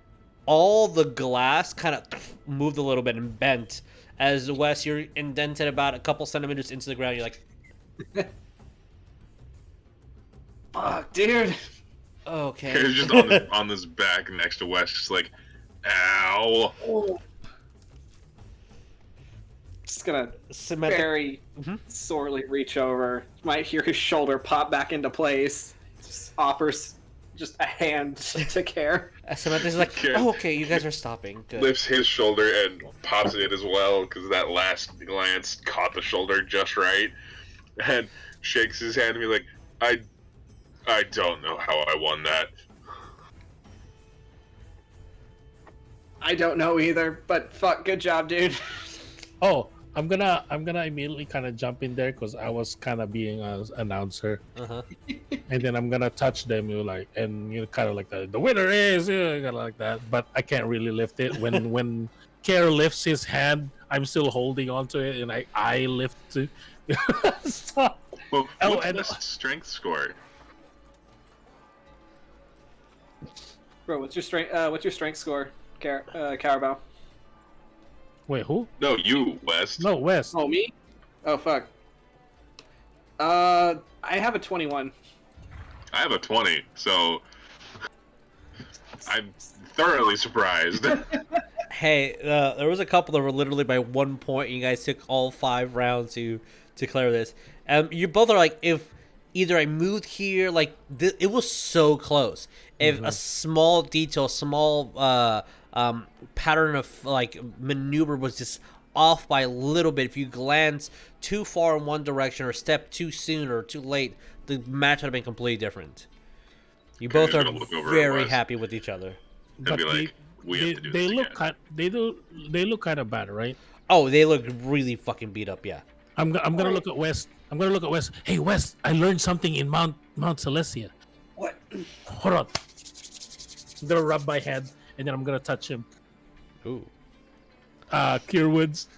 all the glass kind of moved a little bit and bent. As Wes, you're indented about a couple centimeters into the ground. You're like, fuck, dude. Okay. Kaer's just on this back next to Wes, just like, ow. Oh. Just gonna very sorely reach over. Might hear his shoulder pop back into place. Just offers just a hand to Kaer. Samantha's like, oh, okay, you guys are stopping. Good. Lifts his shoulder and pops it as well, because that last glance caught the shoulder just right, and shakes his hand and be like, I don't know how I won that. I don't know either, but fuck, good job, dude. Oh, I'm gonna immediately kind of jump in there because I was kind of being an announcer, and then I'm gonna touch them, kind of like the winner is, kind of like that. But I can't really lift it when Kaer lifts his hand. I'm still holding onto it, and I lift too. So, well, what's the strength score? Bro, what's your strength score, Carabao? Wait, who? No, you, West. No, West. Oh, me? Oh, fuck. I have a 21. I have a 20, so I'm thoroughly surprised. Hey, there was a couple that were literally by 1 point. You guys took all 5 rounds to clear this. You both are like, if either I moved here, like it was so close. If a small detail, small pattern of like maneuver was just off by a little bit, if you glance too far in one direction or step too soon or too late, the match would have been completely different. You both are very happy with each other. But they look kind of bad, right? Oh, they look really fucking beat up. Yeah. I'm gonna look at West. Hey, West, I learned something in Mount Celestia. What? Hold on. I'm gonna rub my head and then I'm gonna touch him. Ooh. Cure Wounds.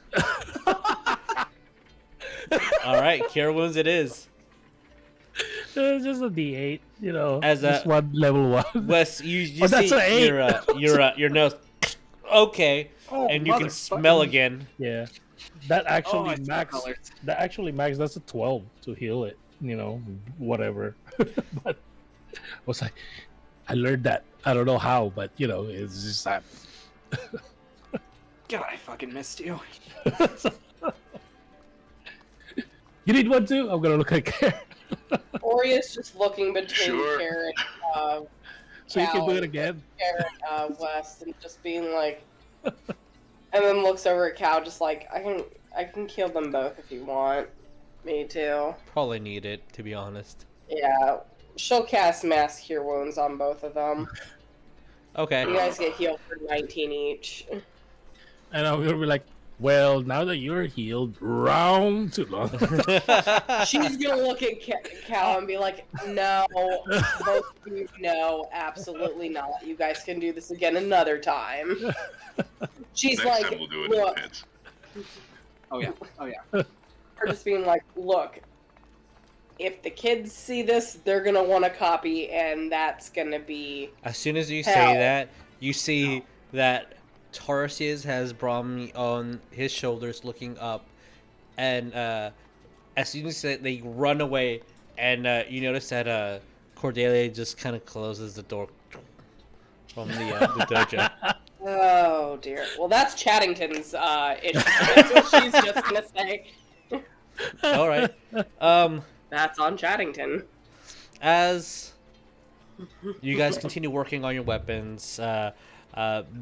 All right, Cure Wounds it is. It's just a D8, As just one level 1. Wes, you see your nose. Okay, and you can smell again. Yeah, that actually max. That's a 12 to heal it. Whatever. But I learned that. I don't know how, but it's just that. God, I fucking missed you. You need one too? I'm gonna look at Kaer. Oria's just looking between Kaer and so you can do it again. Kaer and West, and just being like, and then looks over at Cal, just like, I can kill them both if you want me to. Probably need it, to be honest. Yeah, she'll cast Mass Cure Wounds on both of them. Okay. You guys get healed for 19 each. And I'm gonna be like, well, now that you're healed, round 2. She's gonna look at Cal and be like, no, both of you, no, absolutely not. You guys can do this again another time. She's Next like, time we'll do it look. in pits. Oh yeah. Her just being like, look, if the kids see this, they're gonna want a copy, and that's gonna be. As soon as you say that, you see that Tarsius has Brahmi on his shoulders looking up, and as soon as they run away, and you notice that Cordelia just kind of closes the door from the dojo. Oh dear. Well, that's Chattington's issue. That's what she's just gonna say. All right. That's on Chattington. As you guys continue working on your weapons,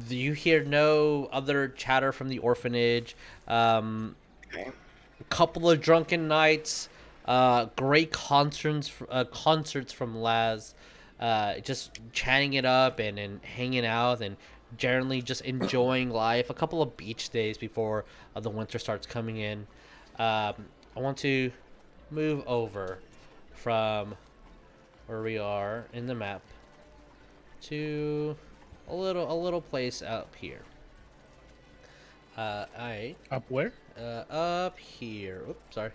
you hear no other chatter from the orphanage. A couple of drunken nights, great concerts from Laz, just chatting it up and hanging out and generally just enjoying life. A couple of beach days before the winter starts coming in. I want to move over from where we are in the map to a little place up here. Up where? Up here. Oops, sorry.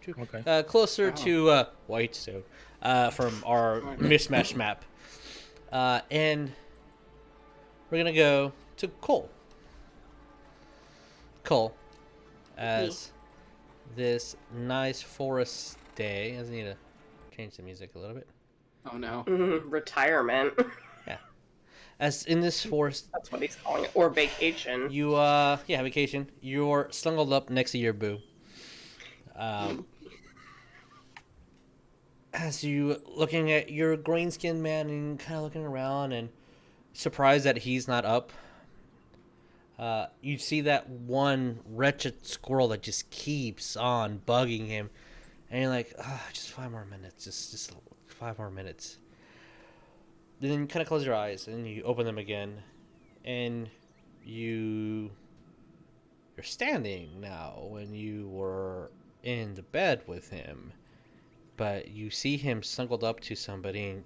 Okay. Closer to Whitestone, from our mismatched map. And we're gonna go to Cole. As this nice forest day. I just need to change the music a little bit. Oh no. Retirement. Yeah. As in this forest, That's what he's calling it. Or vacation. you vacation. You're snuggled up next to your boo. As you looking at your green skinned man and kind of looking around and surprised that he's not up. You see that one wretched squirrel that just keeps on bugging him, and you're like, just 5 more minutes, just 5 more minutes. Then you kind of close your eyes and you open them again, and you're standing now when you were in the bed with him, but you see him snuggled up to somebody, and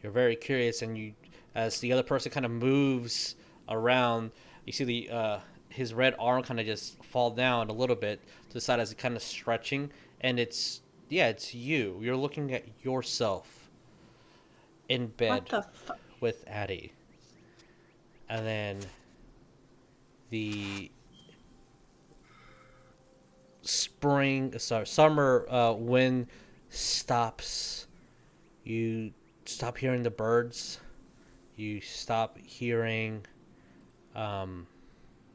you're very curious, and you, as the other person kind of moves around, you see the his red arm kind of just fall down a little bit to the side as it kind of stretching, and it's you. You're looking at yourself in bed with Addie, and then the summer wind stops. You stop hearing the birds. You stop hearing the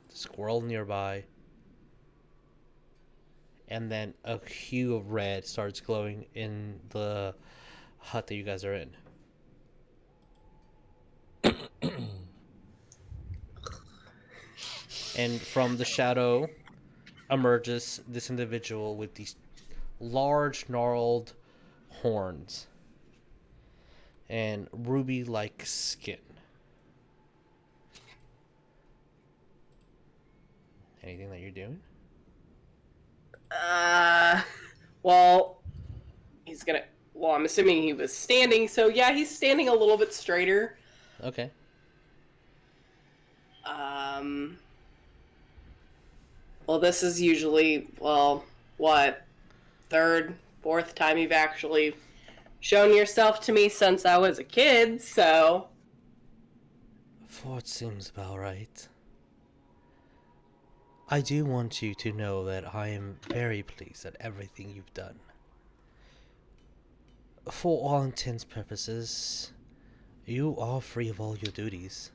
squirrel nearby. And then a hue of red starts glowing in the hut that you guys are in. And from the shadow emerges this individual with these large, gnarled horns and ruby-like skin. Anything that you're doing? Well, I'm assuming he was standing, so yeah, he's standing a little bit straighter. Okay. Well, this is usually, third, fourth time you've actually shown yourself to me since I was a kid, so... Fourth seems about right. I do want you to know that I am very pleased at everything you've done. For all intents and purposes, you are free of all your duties.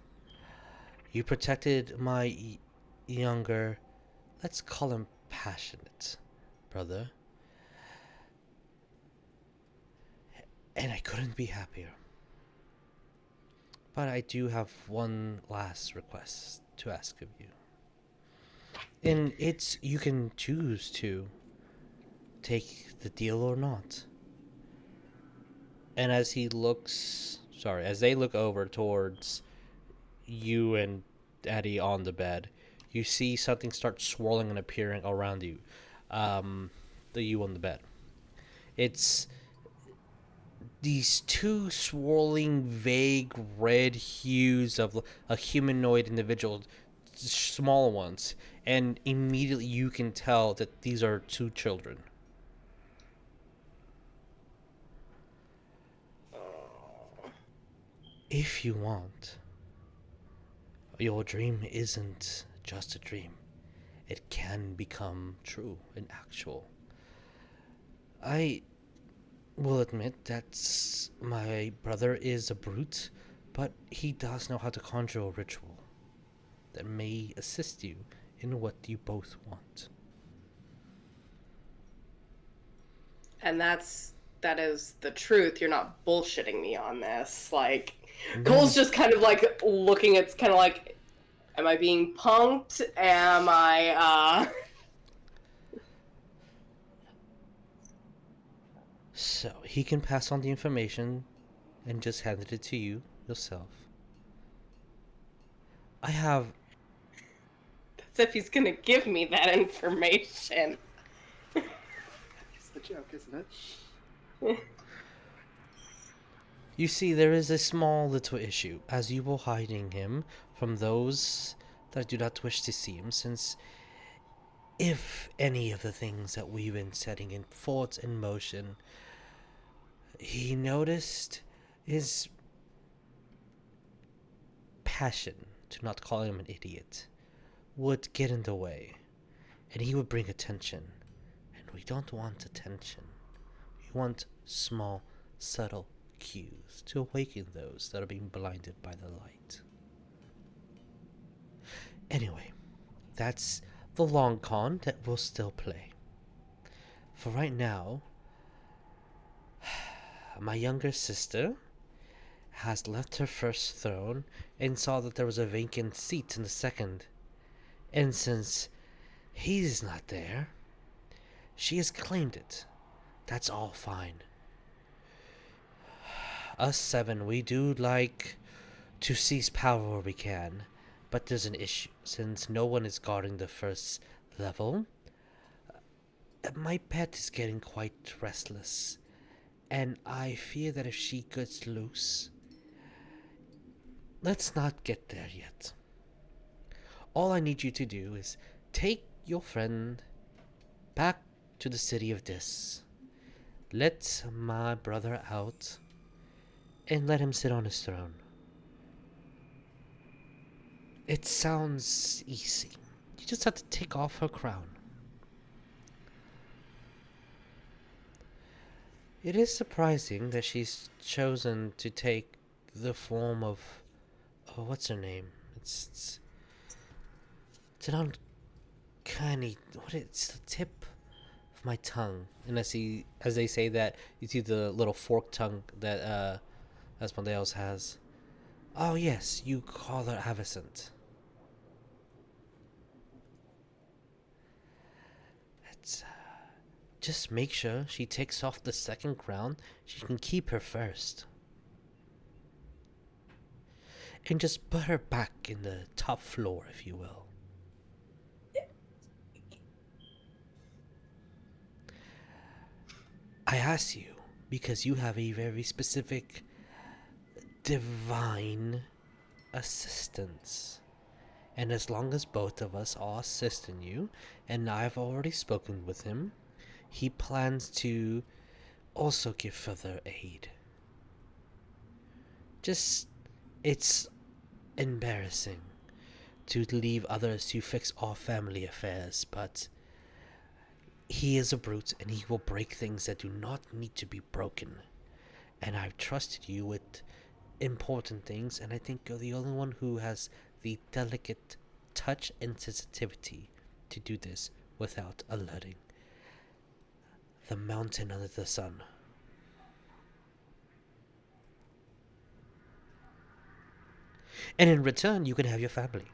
You protected my younger, let's call him passionate, brother. And I couldn't be happier. But I do have one last request to ask of you. And it's, you can choose to take the deal or not. And as they look over towards you and Daddy on the bed, you see something start swirling and appearing around you. You on the bed. It's these two swirling, vague red hues of a humanoid individual, small ones, and immediately you can tell that these are two children. If you want, your dream isn't just a dream. It can become true and actual. I will admit that my brother is a brute, but he does know how to conjure a ritual that may assist you in what you both want. And that is the truth. You're not bullshitting me on this. Like, No. Cole's just kind of like looking, it's kind of like, am I being punked? Am I, So, he can pass on the information and just hand it to you yourself. I have... As if he's gonna give me that information. It's the joke, isn't it? You see, there is a small little issue, as you were hiding him from those that do not wish to see him, since if any of the things that we've been setting in thought in motion, he noticed his passion, to not call him an idiot, would get in the way, and he would bring attention, and we don't want attention. We want small, subtle cues to awaken those that are being blinded by the light. Anyway, that's the long con that we'll still play. For right now, my younger sister has left her first throne and saw that there was a vacant seat in the second. And since he's not there, she has claimed it. That's all fine. Us 7, we do like to seize power where we can, but there's an issue. Since no one is guarding the first level, my pet is getting quite restless, and I fear that if she gets loose... Let's not get there yet. All I need you to do is take your friend back to the city of Dis. Let my brother out and let him sit on his throne. It sounds easy. You just have to take off her crown. It is surprising that she's chosen to take the form of... Oh, what's her name? It's an uncanny... It's the tip of my tongue. And as they say that, you see the little forked tongue that Asmodeus has. Oh yes, you call her Avacent. Just make sure she takes off the second crown. She can keep her first. And just put her back in the top floor, if you will. I ask you because you have a very specific divine assistance. And as long as both of us are assisting you, and I've already spoken with him, he plans to also give further aid. It's embarrassing to leave others to fix our family affairs, but he is a brute and he will break things that do not need to be broken. And I've trusted you with important things, and I think you're the only one who has the delicate touch and sensitivity to do this without alerting the mountain under the sun. And in return, you can have your family.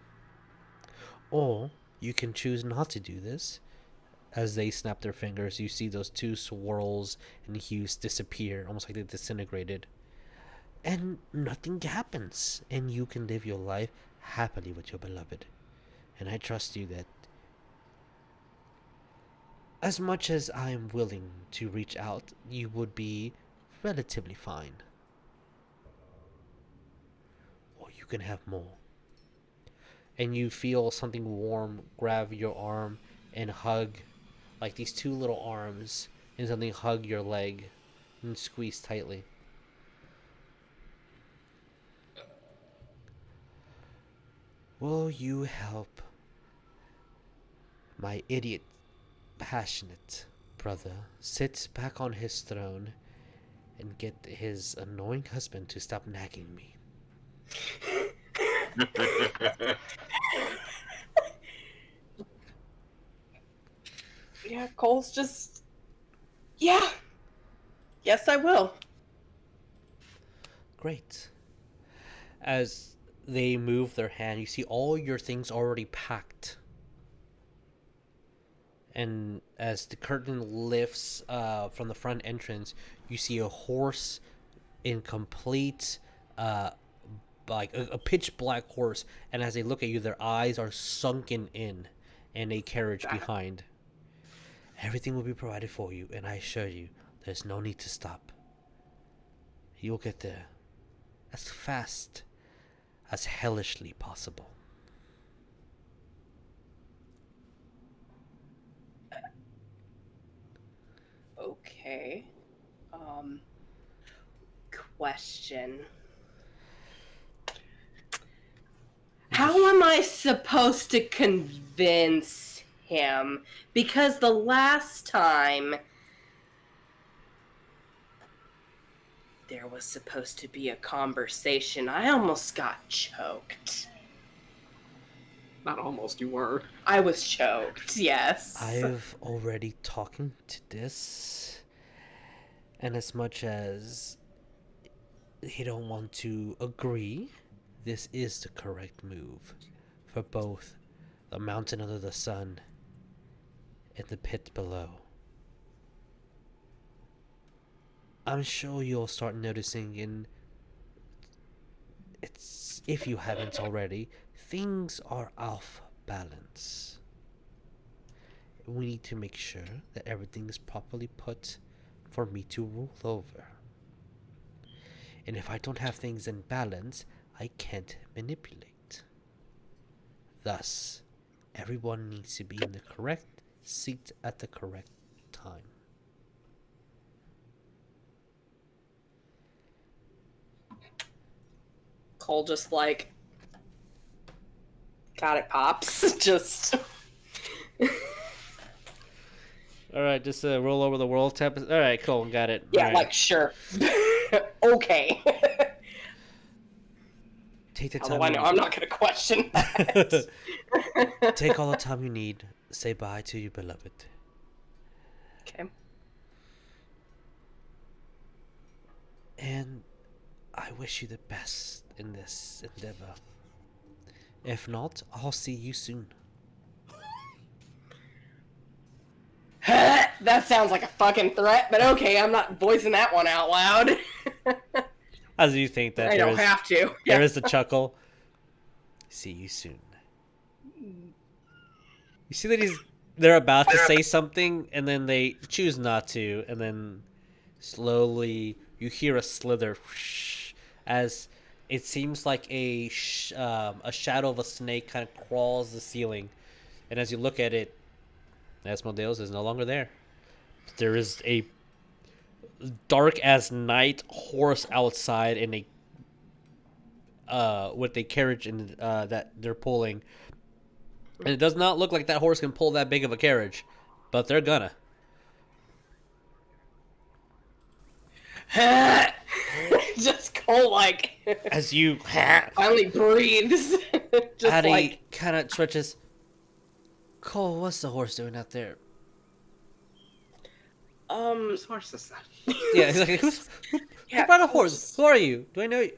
Or you can choose not to do this. As they snap their fingers, you see those two swirls and hues disappear, almost like they disintegrated. And nothing happens. And you can live your life happily with your beloved. And I trust you that as much as I am willing to reach out, you would be relatively fine. Or you can have more. And you feel something warm grab your arm and hug, like these two little arms, and something hug your leg and squeeze tightly. Will you help my idiot, passionate brother sit back on his throne and get his annoying husband to stop nagging me? Yeah, Cole's just... Yeah. Yes, I will. Great. As they move their hand, you see all your things already packed. And as the curtain lifts from the front entrance, you see a horse in complete, like a pitch black horse. And as they look at you, their eyes are sunken in, and a carriage behind. Everything will be provided for you, and I assure you, there's no need to stop. You'll get there as fast as hellishly possible. Okay. Question. How am I supposed to convince him? Because the last time there was supposed to be a conversation. I almost got choked. Not almost, you were. I was choked, yes. I've already talking to this, and as much as they don't want to agree, this is the correct move for both the mountain under the sun and the pit below. I'm sure you'll start noticing if you haven't already, things are off balance. We need to make sure that everything is properly put for me to rule over. And if I don't have things in balance, I can't manipulate. Thus, everyone needs to be in the correct seat at the correct time. Cole just like got it pops. Just Alright, just roll over the world tab. Alright, cool, got it. yeah, Alright. like sure. Okay. Take the time. Although I know I'm not gonna question that. Take all the time you need. Say bye to your beloved. Okay. And I wish you the best in this endeavor. If not, I'll see you soon. That sounds like a fucking threat, but okay, I'm not voicing that one out loud. As you think that I don't have to. There is a chuckle. See you soon. You see that they're about to say something, and then they choose not to, and then slowly you hear a slither as it seems like a shadow of a snake kind of crawls the ceiling, and as you look at it, Asmodeus is no longer there. There is a dark as night horse outside in a with a carriage that they're pulling, and it does not look like that horse can pull that big of a carriage, but they're gonna. Just Cole like As you finally breathes. Just Addie like kind of stretches. Cole, what's the horse doing out there? Whose horse is that? Yeah, he's like, who brought a horse? Who are you? Do I know you?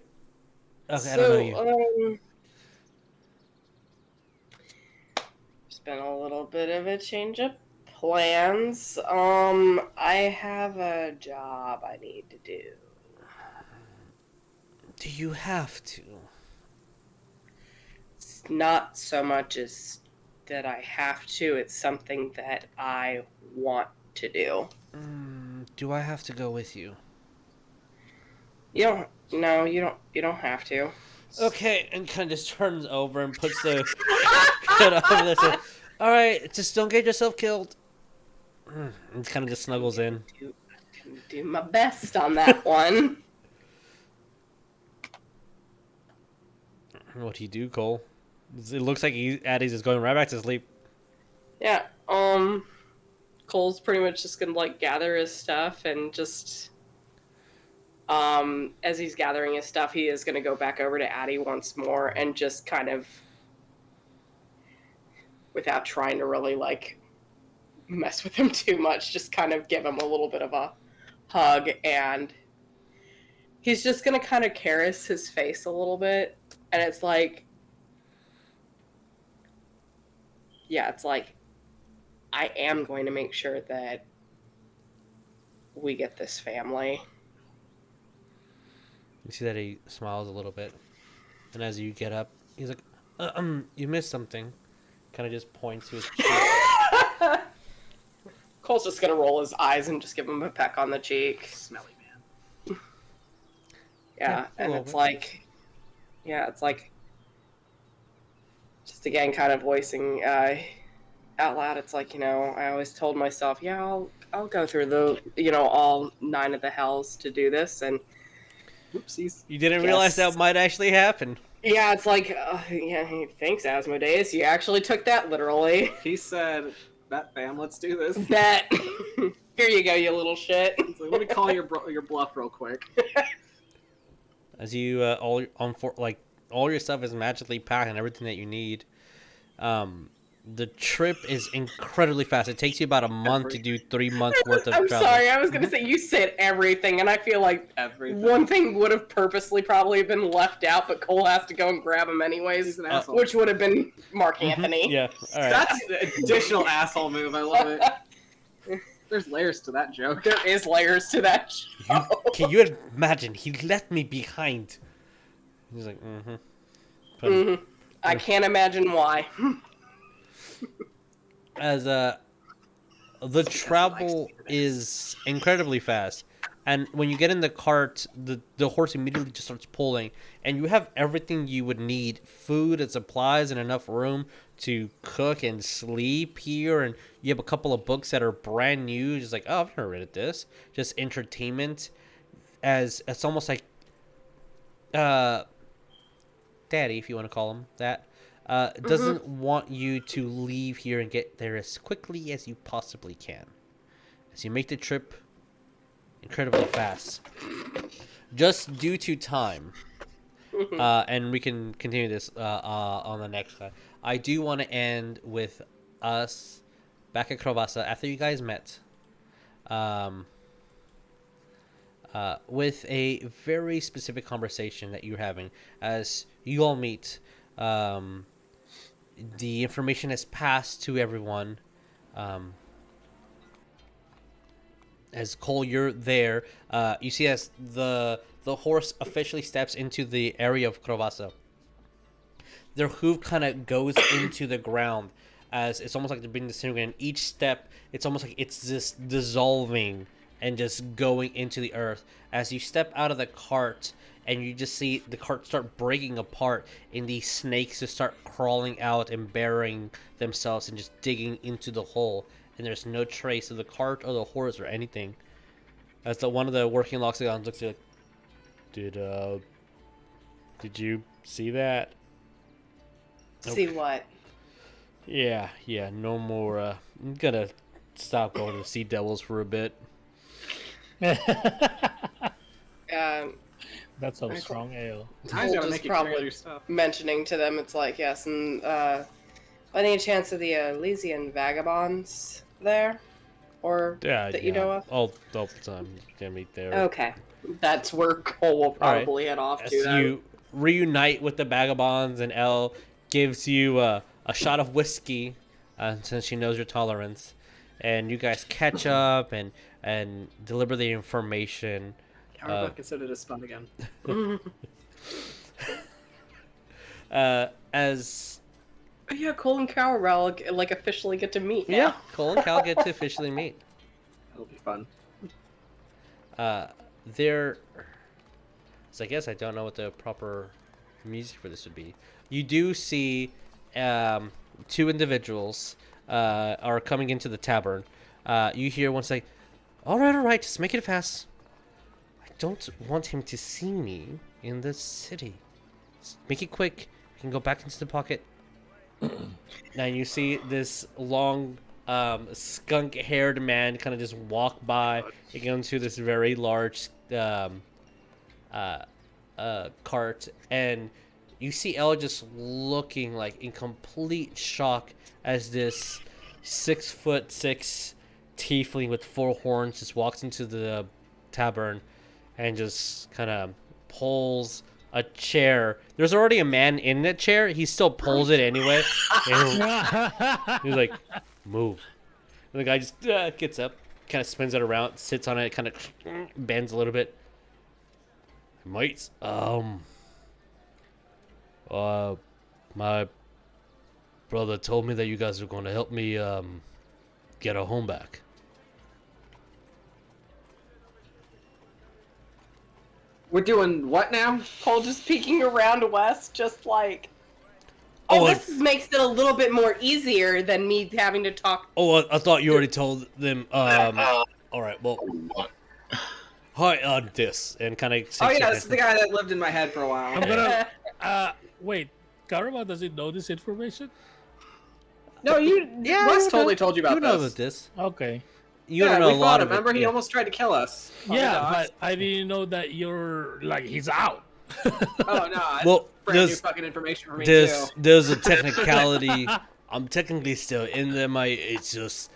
Okay, I don't know you. There's been a little bit of a change of plans. I have a job I need to do. Do you have to? It's not so much as that I have to, it's something that I want to do. Do I have to go with you? You don't have to. Okay, and kind of just turns over and puts the gun over there. So, all right, just don't get yourself killed. And kind of just snuggles in. I can do my best on that one. What do you do, Cole? It looks like Addie's is going right back to sleep. Yeah, Cole's pretty much just gonna like gather his stuff and just as he's gathering his stuff, he is gonna go back over to Addie once more and just kind of, without trying to really like mess with him too much, just kind of give him a little bit of a hug, and he's just gonna kind of caress his face a little bit, and it's like, yeah, it's like, I am going to make sure that we get this family. You see that he smiles a little bit. And as you get up, he's like, you missed something. Kind of just points to his cheek. Cole's just going to roll his eyes and just give him a peck on the cheek. Smelly man. Yeah, and it's like, just again, kind of voicing out loud, it's like, I always told myself, yeah, I'll go through the, all 9 of the hells to do this, and whoopsies. You didn't realize that might actually happen. Yeah, it's like, yeah, thanks, Asmodeus. You actually took that literally. He said, "Bet fam, let's do this." Bet. Here you go, you little shit. It's let me call your bluff real quick. As you all your stuff is magically packed and everything that you need. The trip is incredibly fast. It takes you about a month to do 3 months worth of I'm travel. sorry, I was gonna say you said everything, and I feel like one thing would have purposely probably been left out, but Cole has to go and grab him anyways. He's an asshole. Which would have been Mark Anthony. Yeah, all right. That's an additional asshole move. I love it. There's layers to that joke. There is layers to that show. Can you imagine? He left me behind. He's like, I can't imagine why. As the travel is incredibly fast, and when you get in the cart, the horse immediately just starts pulling, and you have everything you would need: food and supplies, and enough room to cook and sleep here. And you have a couple of books that are brand new, just like, oh, I've never read this. Just entertainment, as it's almost like daddy, if you want to call him that. Doesn't want you to leave here and get there as quickly as you possibly can. As you make the trip incredibly fast. Just due to time. And we can continue this on the next one. I do want to end with us back at Kaer after you guys met. With a very specific conversation that you're having. As you all meet, the information is passed to everyone. As Cole, you're there. You see as the horse officially steps into the area of Kaer. Their hoof kind of goes into the ground, as it's almost like they're being disintegrated. And each step, it's almost like it's just dissolving and just going into the earth. As you step out of the cart, and you just see the cart start breaking apart, and these snakes just start crawling out and burying themselves and just digging into the hole. And there's no trace of the cart or the horse or anything. As one of the working Loxodons looks at you, did you see that? See what? Yeah, no more. I'm gonna stop going to the Sea Devils for a bit. That's some strong ale. I gotta make probably mentioning to them, it's like, yes, and by any chance of the Elysian Vagobonds there? Or that you know of? All the time. Gonna meet there. Okay. That's where Cole will probably head off to. As you reunite with the Vagobonds, and Elle gives you a shot of whiskey, since she knows your tolerance. And you guys catch up and deliver the information. We're not considered as fun again. As yeah, Cole and Cal like officially get to meet now. Yeah, Cole and Cal get to officially meet. That'll be fun. So I guess I don't know what the proper music for this would be. You do see two individuals are coming into the tavern. You hear one say, all right, just make it fast. I don't want him to see me in the city. Just make it quick. You can go back into the pocket. Now you see this long, skunk-haired man kind of just walk by and go into this very large cart, and you see Elle just looking like in complete shock as this 6'6" tiefling with 4 horns just walks into the tavern and just kind of pulls a chair. There's already a man in that chair. He still pulls it anyway. He's like, move. And the guy just gets up, kind of spins it around, sits on it, kind of bends a little bit. Mates, my brother told me that you guys were going to help me get our home back. We're doing what now? Cole just peeking around west, just like... this makes it a little bit more easier than me having to talk... I thought you already told them. Alright, well... Hi, this, and kind of... Oh yeah, this is the guy that lived in my head for a while. I'm gonna... wait, Karama doesn't know this information? No, Wes totally told you about this. Okay. you don't know a lot of Remember, it. he almost tried to kill us. Yeah, but I didn't know that you're like he's out. Oh no! Well, brand new fucking information for me too. There's a technicality. I'm technically still in there. It's just,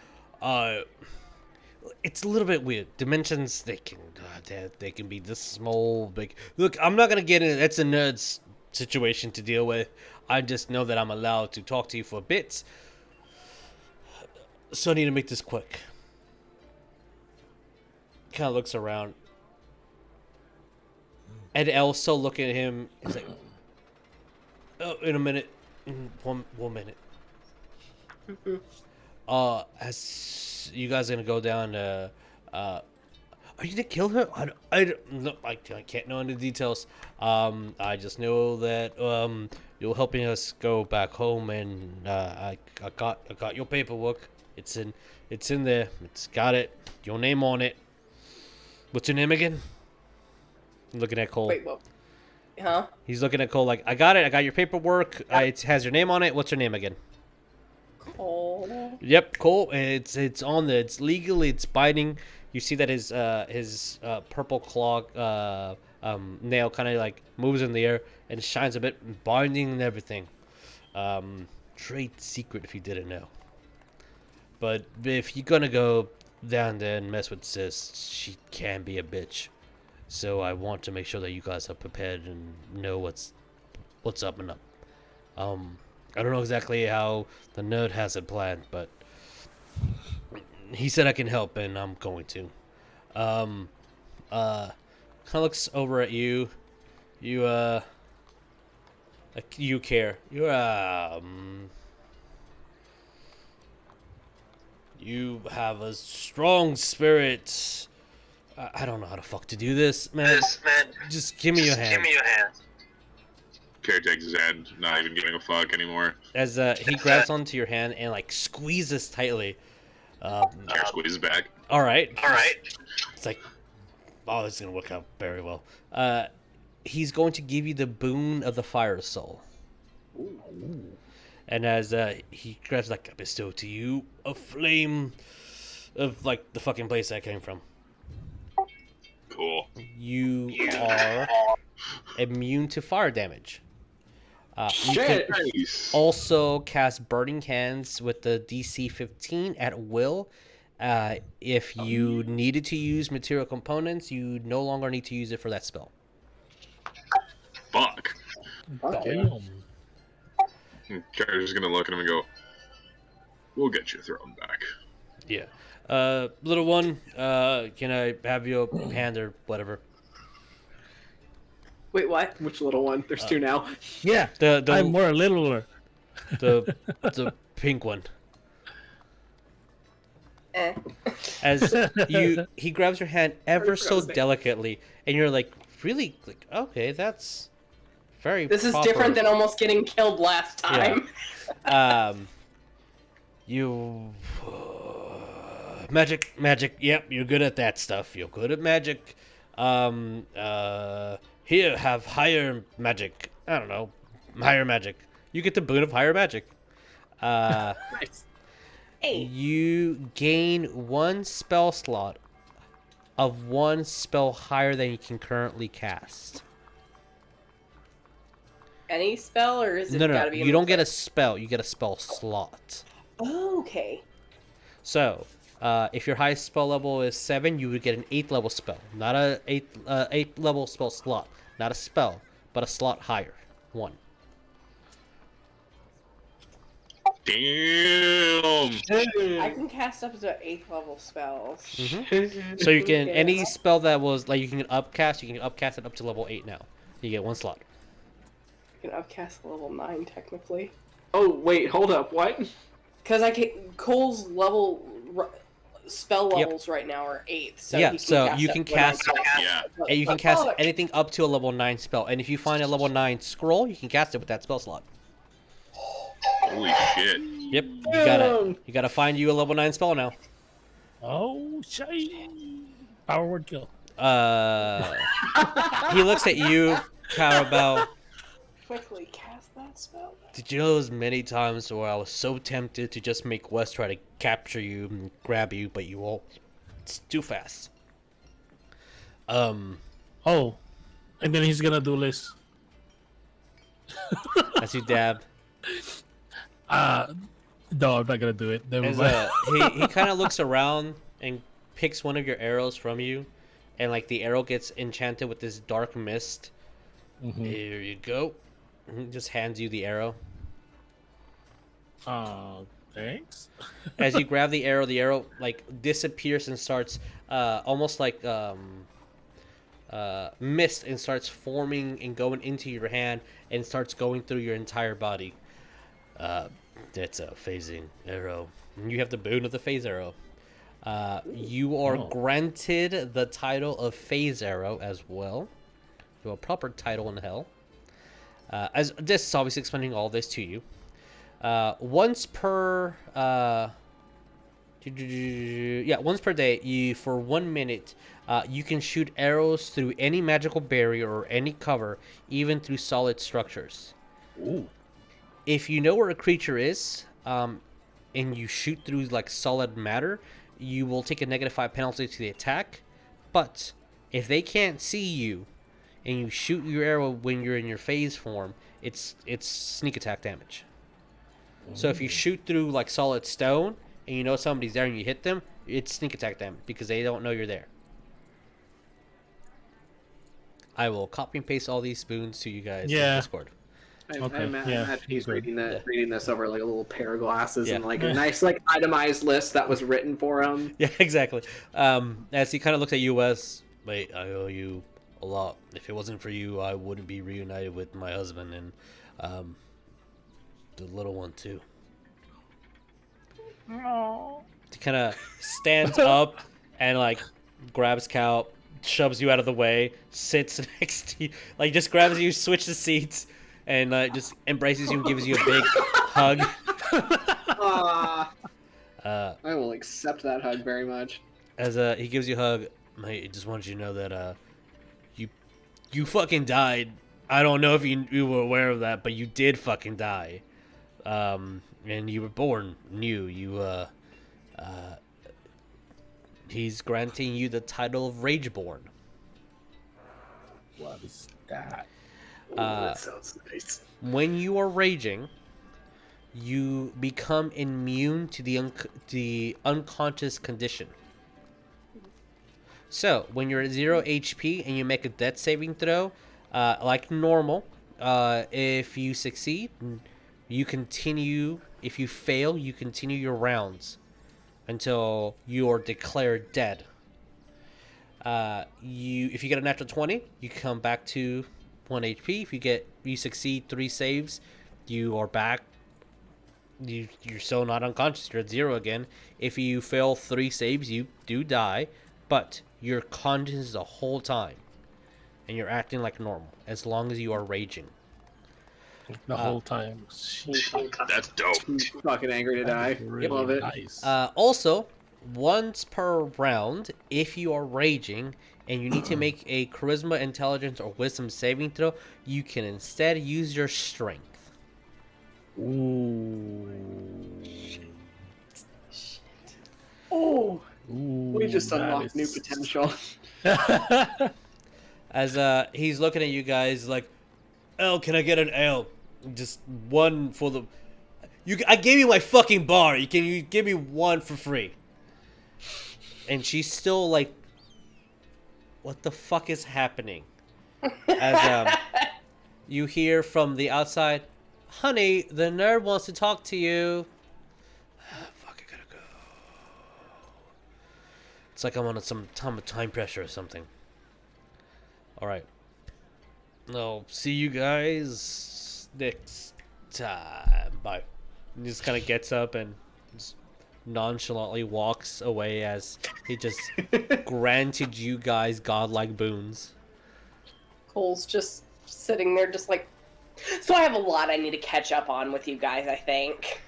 it's a little bit weird. Dimensions, they can be this small, big. Look, I'm not gonna get into that's a nerd's situation to deal with. I just know that I'm allowed to talk to you for a bit. So I need to make this quick. Kind of looks around. And also looking at him, he's like, "Oh, in a minute, one minute." As you guys are gonna go down to, are you gonna kill her? I can't know any details. I just know that you're helping us go back home, and I got your paperwork. It's in there. It's got your name on it. What's your name again? I'm looking at Cole. Wait, what? Huh? He's looking at Cole like, I got it. I got your paperwork. It has your name on it. What's your name again? Cole. Yep, Cole. It's on there. It's legal. It's binding. You see that his purple claw nail kind of like moves in the air and shines a bit, binding and everything. Trade secret if you didn't know. But if you're gonna go down there and mess with Sis, she can be a bitch. So I want to make sure that you guys are prepared and know what's up and up. I don't know exactly how the nerd has it planned, but he said I can help, and I'm going to. Kind of looks over at you. You Kaer. You have a strong spirit. I don't know how the fuck to do this, man. Just give me your hand. Kaer takes his hand, not even giving a fuck anymore. As he grabs onto your hand and like squeezes tightly. Kaer squeezes back. All right. It's like, oh, this is gonna work out very well. He's going to give you the boon of the fire soul. Ooh. And as he grabs like, I bestow to you a flame of like the fucking place I came from. Cool. You are immune to fire damage. You can also cast Burning Hands with the DC 15 at will. If you needed to use material components, you no longer need to use it for that spell. Fuck. Damn. Kaer's just gonna look at him and go, "We'll get your throne back." Yeah. Little one, can I have your hand or whatever? Wait, what? Which little one? There's two now. Yeah, I'm more littler. The pink one. As he grabs your hand ever so delicately, and you're like, really, like, okay, that's very. This is proper. different than almost getting killed last time. Yeah. You. Magic. Yep, you're good at that stuff. You're good at magic. Here, have higher magic. I don't know, higher magic. You get the boon of higher magic. Nice. Hey. You gain one spell slot of one spell higher than you can currently cast. Any spell, or is it gotta be? You don't get a spell. You get a spell slot. Oh, okay. So, if your highest spell level is 7, you would get an 8th level spell, not a 8th level spell slot, not a spell, but a slot higher, 1. Damn. I can cast up to 8th level spells. Mm-hmm. So you can any spell that was like you can upcast it up to level 8 now. You get 1 slot. I can upcast level 9 technically. Oh wait, hold up. What? Because Cole's level spell levels right now are 8. So yeah, so you can cast. Yeah. And you can cast anything up to a level 9 spell, and if you find a level 9 scroll, you can cast it with that spell slot. Holy shit. Yep, you gotta find you a level 9 spell now. Oh shit! Power word kill. He looks at you, Carabel. quickly cast that spell? Did you know there's many times where I was so tempted to just make Wes try to capture you and grab you, but you won't. It's too fast. Oh, and then he's gonna do this. As you dab. No, I'm not gonna do it. Never As, mind. he kind of looks around and picks one of your arrows from you, and like the arrow gets enchanted with this dark mist. Here you go. He just hands you the arrow. Thanks. As you grab the arrow like disappears and starts almost like mist and starts forming and going into your hand and starts going through your entire body. That's a phasing arrow. You have the boon of the phase arrow. You are granted the title of phase arrow as well. You have a proper title in hell. As this is obviously explaining all this to you. Once per once per day, you for 1 minute, you can shoot arrows through any magical barrier or any cover, even through solid structures. Ooh. If you know where a creature is, and you shoot through like solid matter, you will take a -5 penalty to the attack. But if they can't see you, and you shoot your arrow when you're in your phase form, it's sneak attack damage. So if you shoot through like solid stone and you know somebody's there and you hit them, it's sneak attack damage because they don't know you're there. I will copy and paste all these spoons to you guys in Discord. I imagine he's reading this over like a little pair of glasses and like a nice like itemized list that was written for him. Yeah, exactly. As he kind of looks at you, Wes, wait, I owe you a lot. If it wasn't for you, I wouldn't be reunited with my husband and the little one too. No. He kind of stands up and like grabs Cal, shoves you out of the way, sits next to you, like just grabs you, switches seats, and just embraces you and gives you a big hug. I will accept that hug very much. As he gives you a hug, mate, I just wanted you to know that you fucking died. I don't know if you were aware of that, but you did fucking die. And you were born new. He's granting you the title of Rageborn. What is that? That sounds nice. When you are raging, you become immune to the unconscious condition. So, when you're at 0 HP and you make a death saving throw, like normal, if you succeed, you continue. If you fail, you continue your rounds until you are declared dead. If you get a natural 20, you come back to 1 HP. If you succeed 3 saves, you are back. You're still not unconscious. You're at 0 again. If you fail 3 saves, you do die, but you're conscious the whole time, and you're acting like normal as long as you are raging. The whole time. That's dope. Fucking angry to die. Really Love it. nice. Also, once per round, if you are raging and you need to make a charisma, intelligence, or wisdom saving throw, you can instead use your strength. Ooh. Oh, Ooh, we just that unlocked new is- potential. As he's looking at you guys like, "Oh, can I get an ale? Just one for the. I gave you my fucking bar. Can you give me one for free?" And she's still like, "What the fuck is happening?" As you hear from the outside, "Honey, the nerd wants to talk to you." Fuck, I gotta go. It's like I'm on some time pressure or something. All right. I'll see you guys next time. Bye. He just kind of gets up and just nonchalantly walks away as he just granted you guys godlike boons. Cole's just sitting there just like, so I have a lot I need to catch up on with you guys, I think.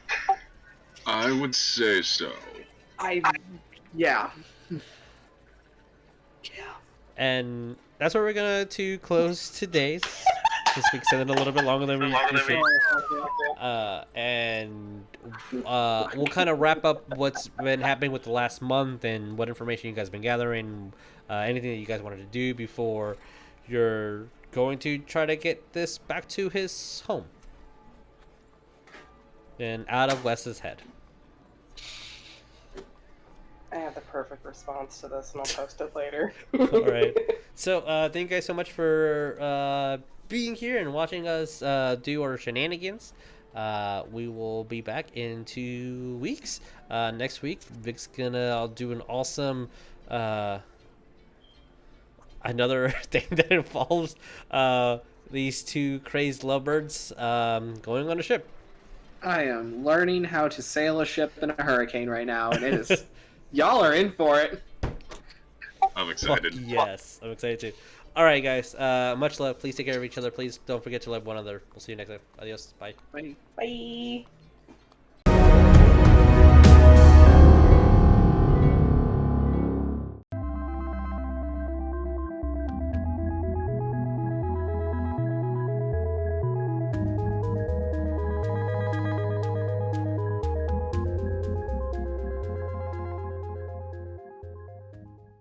I would say so. Yeah. And that's where we're gonna to close today's this week extended a little bit longer than we should. And we'll kind of wrap up what's been happening with the last month and what information you guys have been gathering, anything that you guys wanted to do before you're going to try to get this back to his home and out of Wes's head. I have the perfect response to this, and I'll post it later. All right. So, thank you guys so much for being here and watching us do our shenanigans. We will be back in 2 weeks. Next week, Vic's gonna do an awesome another thing that involves these two crazed lovebirds going on a ship. I am learning how to sail a ship in a hurricane right now, and it is... Y'all are in for it. I'm excited. Fuck yes, I'm excited too. All right, guys. Much love. Please take care of each other. Please don't forget to love one another. We'll see you next time. Adios. Bye. Bye. Bye.